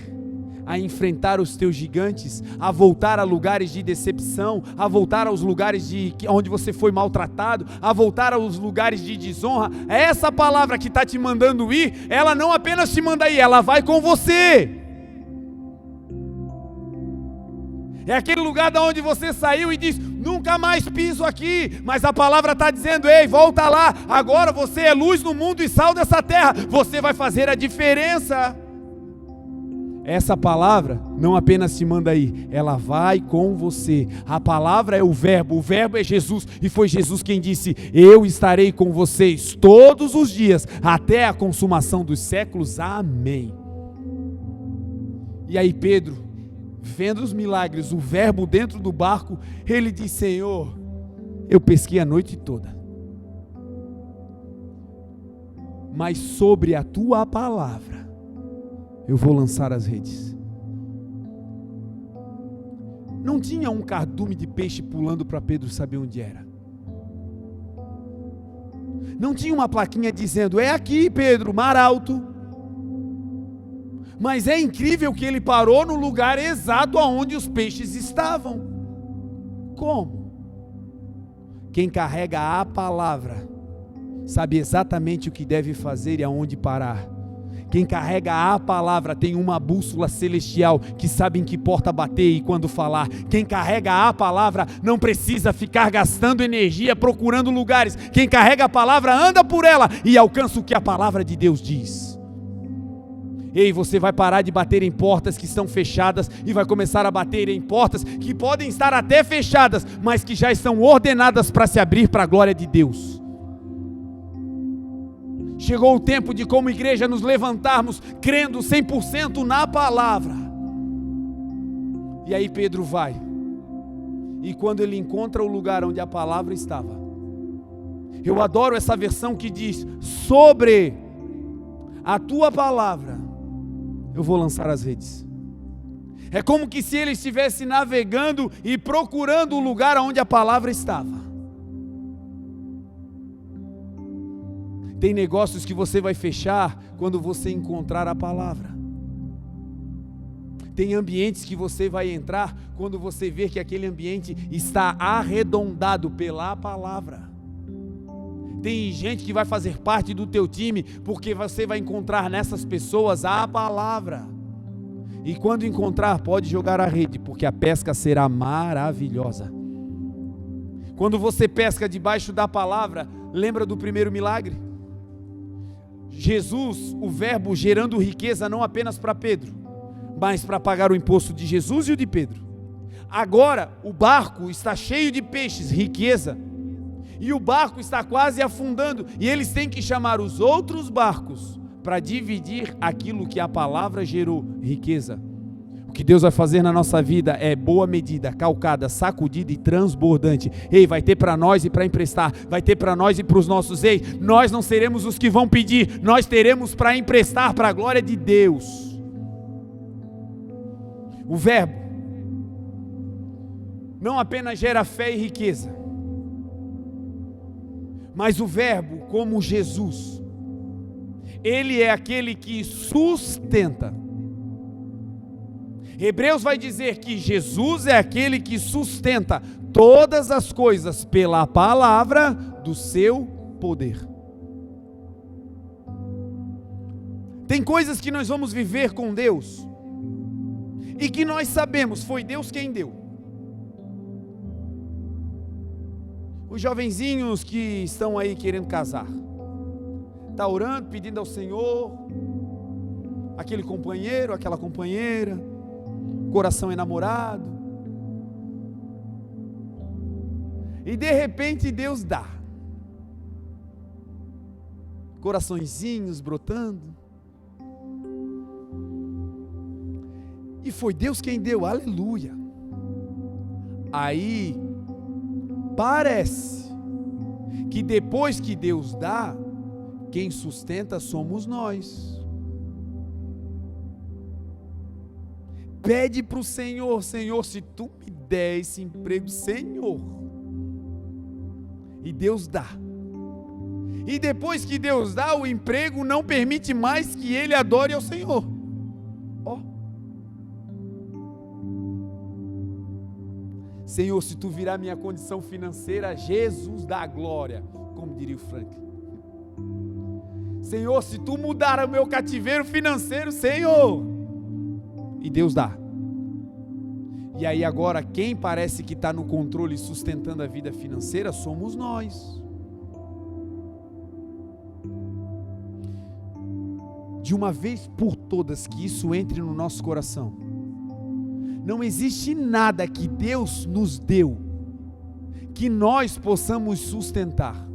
a enfrentar os teus gigantes, a voltar a lugares de decepção, a voltar aos lugares onde você foi maltratado, a voltar aos lugares de desonra, é essa palavra que está te mandando ir. Ela não apenas te manda ir, ela vai com você. É aquele lugar de onde você saiu e diz: nunca mais piso aqui, mas a palavra está dizendo: ei, volta lá, agora você é luz no mundo e sal dessa terra, você vai fazer a diferença. Essa palavra não apenas te manda ir, ela vai com você. A palavra é o verbo é Jesus, e foi Jesus quem disse: eu estarei com vocês todos os dias, até a consumação dos séculos, amém. E aí Pedro, vendo os milagres, o verbo dentro do barco, ele diz: Senhor, eu pesquei a noite toda, mas sobre a tua palavra eu vou lançar as redes. Não tinha um cardume de peixe pulando para Pedro saber onde era. Não tinha uma plaquinha dizendo: é aqui, Pedro, mar alto. Mas é incrível que ele parou no lugar exato aonde os peixes estavam. Como? Quem carrega a palavra sabe exatamente o que deve fazer e aonde parar. Quem carrega a palavra tem uma bússola celestial que sabe em que porta bater e quando falar. Quem carrega a palavra não precisa ficar gastando energia procurando lugares. Quem carrega a palavra anda por ela e alcança o que a palavra de Deus diz. Ei, você vai parar de bater em portas que estão fechadas e vai começar a bater em portas que podem estar até fechadas, mas que já estão ordenadas para se abrir para a glória de Deus. Chegou o tempo de, como igreja, nos levantarmos crendo 100% na palavra. E aí Pedro vai, e quando ele encontra o lugar onde a palavra estava, eu adoro essa versão que diz: sobre a tua palavra eu vou lançar as redes. É como que se ele estivesse navegando e procurando o lugar onde a palavra estava. Tem negócios que você vai fechar quando você encontrar a palavra. Tem ambientes que você vai entrar quando você ver que aquele ambiente está arredondado pela palavra. Tem gente que vai fazer parte do teu time porque você vai encontrar nessas pessoas a palavra. E quando encontrar, pode jogar a rede, porque a pesca será maravilhosa. Quando você pesca debaixo da palavra, lembra do primeiro milagre? Jesus, o verbo, gerando riqueza não apenas para Pedro, mas para pagar o imposto de Jesus e o de Pedro. Agora o barco está cheio de peixes, riqueza, e o barco está quase afundando, e eles têm que chamar os outros barcos para dividir aquilo que a palavra gerou, riqueza. O que Deus vai fazer na nossa vida é boa medida, calcada, sacudida e transbordante. Ei, vai ter para nós e para emprestar, vai ter para nós e para os nossos. Ei, nós não seremos os que vão pedir, nós teremos para emprestar para a glória de Deus. O verbo não apenas gera fé e riqueza, mas o verbo, como Jesus, ele é aquele que sustenta. Hebreus vai dizer que Jesus é aquele que sustenta todas as coisas pela palavra do seu poder. Tem coisas que nós vamos viver com Deus e que nós sabemos foi Deus quem deu. Os jovenzinhos que estão aí querendo casar, está orando, pedindo ao Senhor aquele companheiro, aquela companheira, coração enamorado, e de repente Deus dá coraçõezinhos brotando, E foi Deus quem deu, aleluia. Aí, parece que depois que Deus dá, quem sustenta somos nós. Pede para o Senhor, Senhor, se tu me der esse emprego, Senhor. E Deus dá. E depois que Deus dá, o emprego não permite mais que ele adore ao Senhor. Ó. Senhor, se tu virar minha condição financeira, Jesus dá glória, como diria o Frank. Senhor, se tu mudar o meu cativeiro financeiro, Senhor. E Deus dá. E aí agora, quem parece que está no controle sustentando a vida financeira, somos nós. De uma vez por todas, que isso entre no nosso coração. Não existe nada que Deus nos deu, que nós possamos sustentar.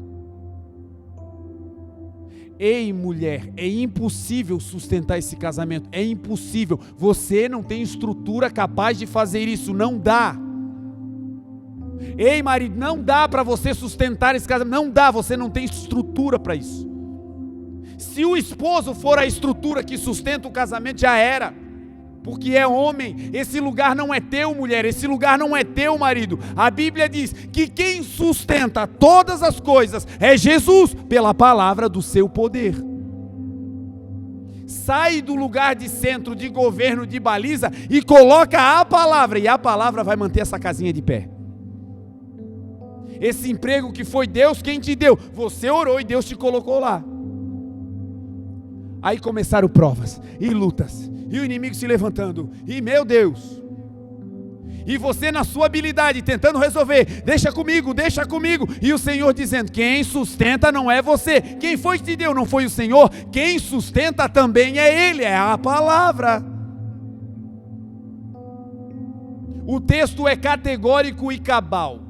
Ei, mulher, é impossível sustentar esse casamento, é impossível, você não tem estrutura capaz de fazer isso, não dá. Ei, marido, não dá para você sustentar esse casamento, não dá, você não tem estrutura para isso. Se o esposo for a estrutura que sustenta o casamento, já era. Porque é homem, esse lugar não é teu, mulher, esse lugar não é teu, marido. A Bíblia diz que quem sustenta todas as coisas é Jesus, pela palavra do seu poder. Sai do lugar de centro, de governo, de baliza e coloca a palavra, e a palavra vai manter essa casinha de pé. Esse emprego que foi Deus quem te deu, você orou e Deus te colocou lá. Aí começaram provas e lutas, e o inimigo se levantando, e meu Deus, e você na sua habilidade tentando resolver, deixa comigo, e o Senhor dizendo, quem sustenta não é você, quem foi que te deu não foi o Senhor, quem sustenta também é Ele, é a palavra. O texto é categórico e cabal,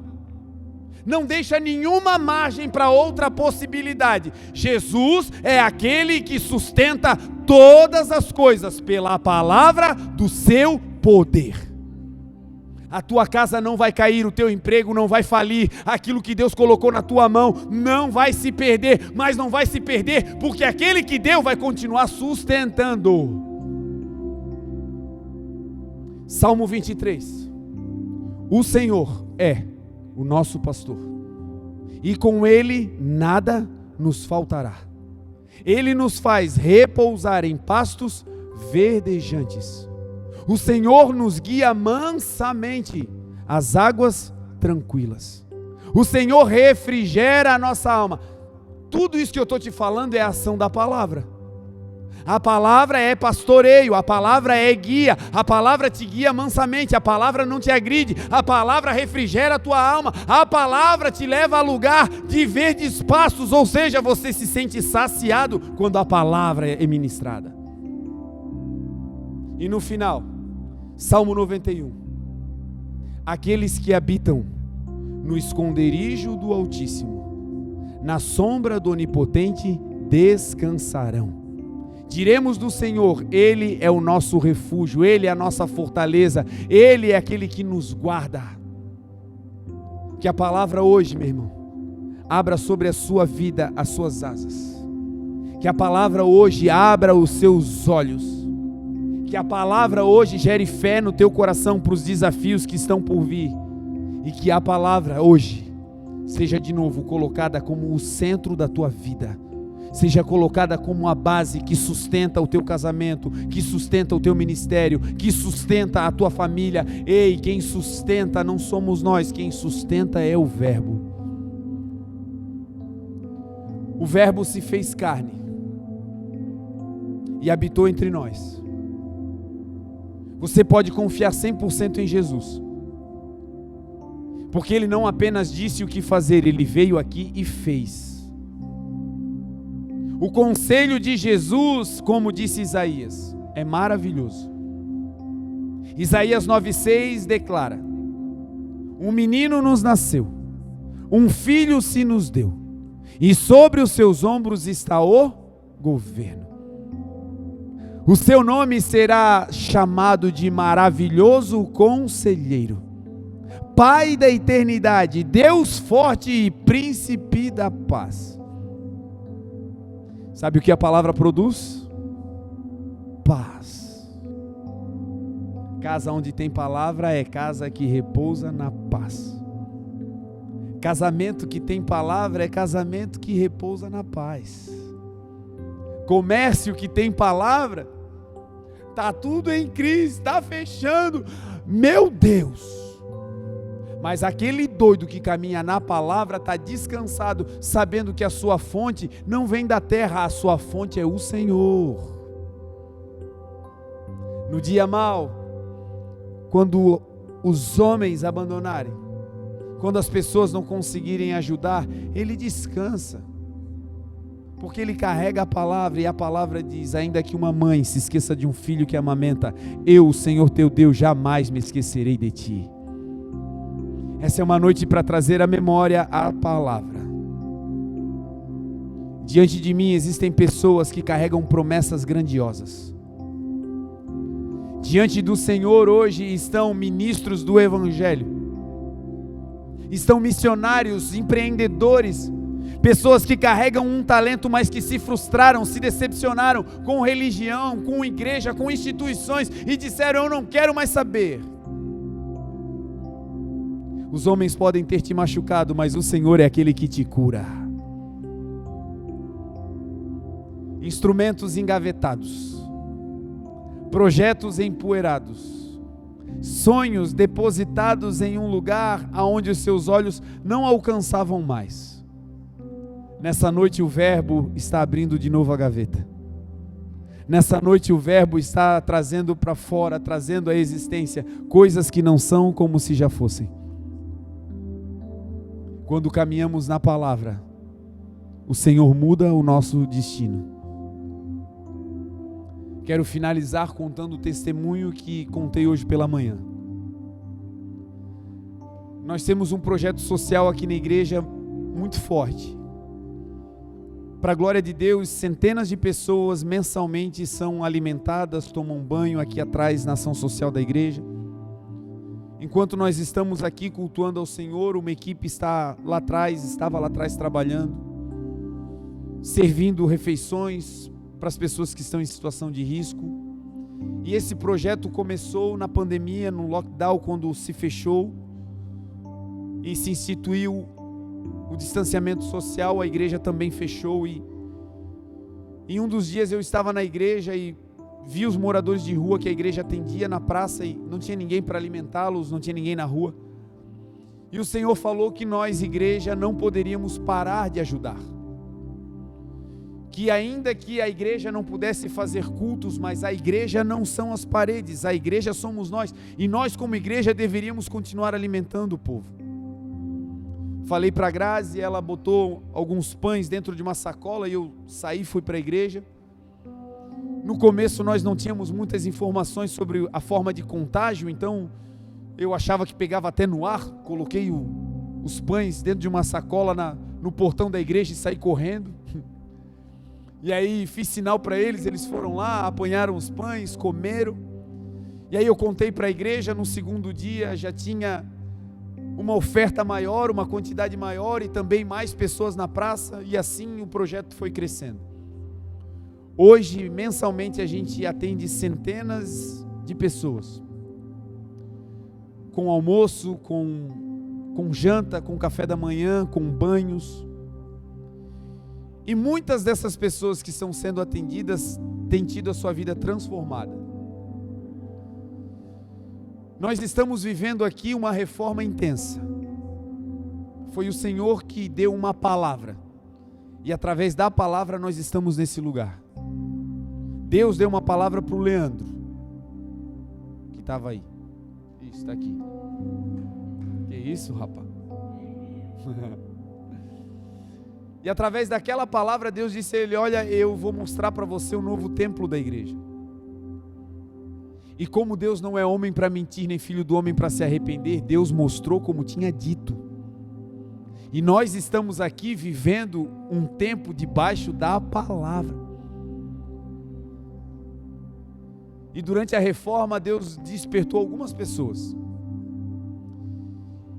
não deixa nenhuma margem para outra possibilidade. Jesus é aquele que sustenta todas as coisas pela palavra do seu poder. A tua casa não vai cair, o teu emprego não vai falir, aquilo que Deus colocou na tua mão não vai se perder, mas não vai se perder porque aquele que deu vai continuar sustentando. Salmo 23. O Senhor é o nosso pastor, e com Ele nada nos faltará. Ele nos faz repousar em pastos verdejantes. O Senhor nos guia mansamente às águas tranquilas. O Senhor refrigera a nossa alma. Tudo isso que eu estou te falando é a ação da palavra. A palavra é pastoreio, a palavra é guia, a palavra te guia mansamente, a palavra não te agride, a palavra refrigera a tua alma, a palavra te leva a lugar de verdes pastos, ou seja, você se sente saciado quando a palavra é ministrada. E no final, Salmo 91, aqueles que habitam no esconderijo do Altíssimo, na sombra do Onipotente descansarão. Diremos do Senhor, Ele é o nosso refúgio, Ele é a nossa fortaleza, Ele é aquele que nos guarda. Que a palavra hoje, meu irmão, abra sobre a sua vida as suas asas. Que a palavra hoje abra os seus olhos. Que a palavra hoje gere fé no teu coração para os desafios que estão por vir. E que a palavra hoje seja de novo colocada como o centro da tua vida. Seja colocada como a base que sustenta o teu casamento, que sustenta o teu ministério, que sustenta a tua família. Ei, quem sustenta não somos nós, quem sustenta é o Verbo. O Verbo se fez carne e habitou entre nós. Você pode confiar 100% em Jesus, porque Ele não apenas disse o que fazer, Ele veio aqui e fez. O conselho de Jesus, como disse Isaías, é maravilhoso. Isaías 9,6 declara: um menino nos nasceu, um filho se nos deu, e sobre os seus ombros está o governo. O seu nome será chamado de Maravilhoso Conselheiro, Pai da eternidade, Deus forte e Príncipe da paz. Sabe o que a palavra produz? Paz. Casa onde tem palavra é casa que repousa na paz. Casamento que tem palavra é casamento que repousa na paz. Comércio que tem palavra, está tudo em crise, está fechando, meu Deus. Mas aquele doido que caminha na palavra está descansado, sabendo que a sua fonte não vem da terra, a sua fonte é o Senhor. No dia mau, quando os homens abandonarem, quando as pessoas não conseguirem ajudar, ele descansa, porque ele carrega a palavra, e a palavra diz: ainda que uma mãe se esqueça de um filho que amamenta, eu, o Senhor teu Deus, jamais me esquecerei de ti. Essa é uma noite para trazer à memória a palavra. Diante de mim existem pessoas que carregam promessas grandiosas. Diante do Senhor hoje estão ministros do Evangelho, estão missionários, empreendedores, pessoas que carregam um talento, mas que se frustraram, se decepcionaram com religião, com igreja, com instituições e disseram: eu não quero mais saber. Os homens podem ter te machucado, mas o Senhor é aquele que te cura. Instrumentos engavetados, projetos empoeirados, sonhos depositados em um lugar aonde os seus olhos não alcançavam mais. Nessa noite o Verbo está abrindo de novo a gaveta. Nessa noite o Verbo está trazendo para fora, trazendo à existência coisas que não são como se já fossem. Quando caminhamos na palavra, o Senhor muda o nosso destino. Quero finalizar contando o testemunho que contei hoje pela manhã. Nós temos um projeto social aqui na igreja muito forte. Para a glória de Deus, centenas de pessoas mensalmente são alimentadas, tomam banho aqui atrás na ação social da igreja. Enquanto nós estamos aqui cultuando ao Senhor, uma equipe estava lá atrás trabalhando, servindo refeições para as pessoas que estão em situação de risco. E esse projeto começou na pandemia, no lockdown, quando se fechou e se instituiu o distanciamento social. A igreja também fechou, e em um dos dias eu estava na igreja e vi os moradores de rua que a igreja atendia na praça e não tinha ninguém para alimentá-los, não tinha ninguém na rua. E o Senhor falou que nós, igreja, não poderíamos parar de ajudar. Que ainda que a igreja não pudesse fazer cultos, mas a igreja não são as paredes, a igreja somos nós. E nós como igreja deveríamos continuar alimentando o povo. Falei para a Grazi, ela botou alguns pães dentro de uma sacola e eu saí, fui para a igreja. No começo nós não tínhamos muitas informações sobre a forma de contágio, então eu achava que pegava até no ar. Coloquei os pães dentro de uma sacola no portão da igreja e saí correndo. E aí fiz sinal para eles, eles foram lá, apanharam os pães, comeram. E aí eu contei para a igreja, no segundo dia já tinha uma oferta maior, uma quantidade maior e também mais pessoas na praça, e assim o projeto foi crescendo. Hoje, mensalmente, a gente atende centenas de pessoas, com almoço, com janta, com café da manhã, com banhos. E muitas dessas pessoas que estão sendo atendidas têm tido a sua vida transformada. Nós estamos vivendo aqui uma reforma intensa. Foi o Senhor que deu uma palavra, e através da palavra nós estamos nesse lugar. Deus deu uma palavra para o Leandro, que estava aí. Isso, está aqui. Que isso, rapaz? E através daquela palavra Deus disse a ele: olha, eu vou mostrar para você o novo templo da igreja. E como Deus não é homem para mentir, nem filho do homem para se arrepender, Deus mostrou como tinha dito. E nós estamos aqui vivendo um tempo debaixo da palavra. E durante a reforma, Deus despertou algumas pessoas.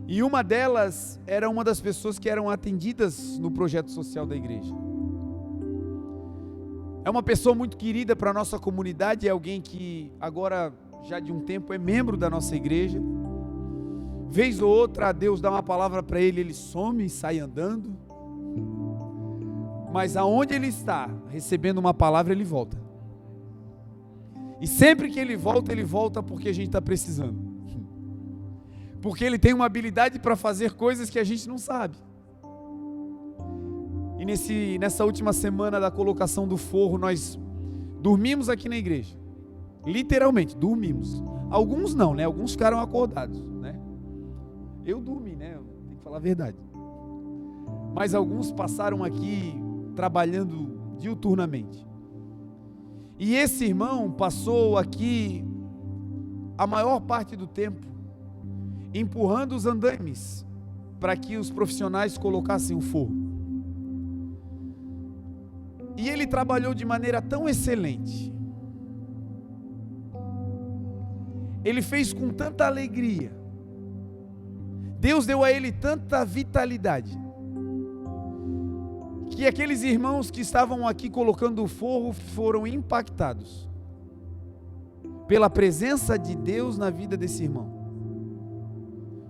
E uma delas era uma das pessoas que eram atendidas no projeto social da igreja. É uma pessoa muito querida para a nossa comunidade, é alguém que agora, já de um tempo, é membro da nossa igreja. Vez ou outra, Deus dá uma palavra para ele, ele some e sai andando. Mas aonde ele está, recebendo uma palavra, ele volta. E sempre que ele volta porque a gente está precisando. Porque ele tem uma habilidade para fazer coisas que a gente não sabe. E nessa última semana da colocação do forro, nós dormimos aqui na igreja. Literalmente, dormimos. Alguns não, né? Alguns ficaram acordados, né? Eu dormi, né? Tem que falar a verdade. Mas alguns passaram aqui trabalhando diuturnamente. E esse irmão passou aqui a maior parte do tempo empurrando os andaimes para que os profissionais colocassem o forro. E ele trabalhou de maneira tão excelente. Ele fez com tanta alegria. Deus deu a ele tanta vitalidade, que aqueles irmãos que estavam aqui colocando o forro foram impactados pela presença de Deus na vida desse irmão.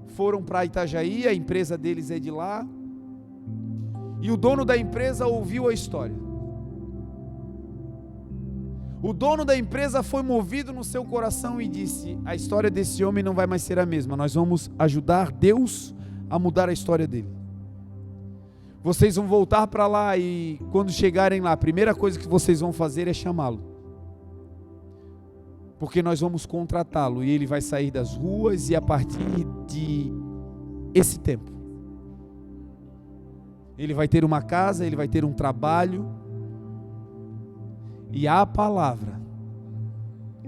Foram para Itajaí, a empresa deles é de lá, e o dono da empresa ouviu a história. O dono da empresa foi movido no seu coração e disse: a história desse homem não vai mais ser a mesma, nós vamos ajudar Deus a mudar a história dele. Vocês vão voltar para lá e quando chegarem lá, a primeira coisa que vocês vão fazer é chamá-lo. Porque nós vamos contratá-lo e ele vai sair das ruas, e a partir de esse tempo ele vai ter uma casa, ele vai ter um trabalho. E a palavra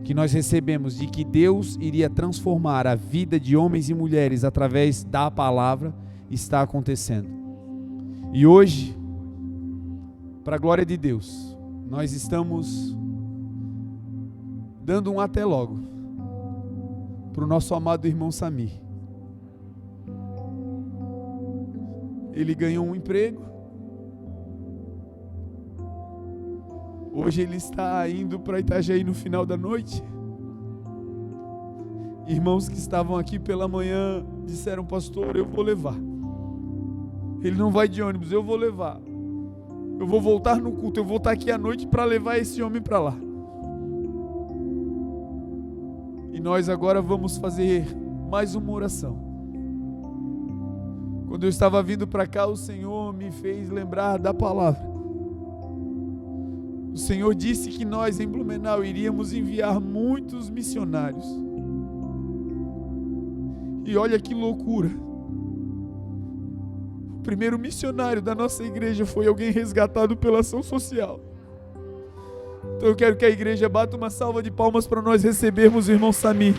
que nós recebemos de que Deus iria transformar a vida de homens e mulheres através da palavra está acontecendo. E hoje, para a glória de Deus, nós estamos dando um até logo para o nosso amado irmão Samir. Ele ganhou um emprego. Hoje ele está indo para Itajaí no final da noite. Irmãos que estavam aqui pela manhã disseram: pastor, eu vou levar. Ele não vai de ônibus, eu vou levar. Eu vou voltar no culto, eu vou estar aqui à noite para levar esse homem para lá. E nós agora vamos fazer mais uma oração. Quando eu estava vindo para cá, o Senhor me fez lembrar da palavra. O Senhor disse que nós em Blumenau iríamos enviar muitos missionários. E olha que loucura. O primeiro missionário da nossa igreja foi alguém resgatado pela ação social. Então eu quero que a igreja bata uma salva de palmas para nós recebermos o irmão Samir.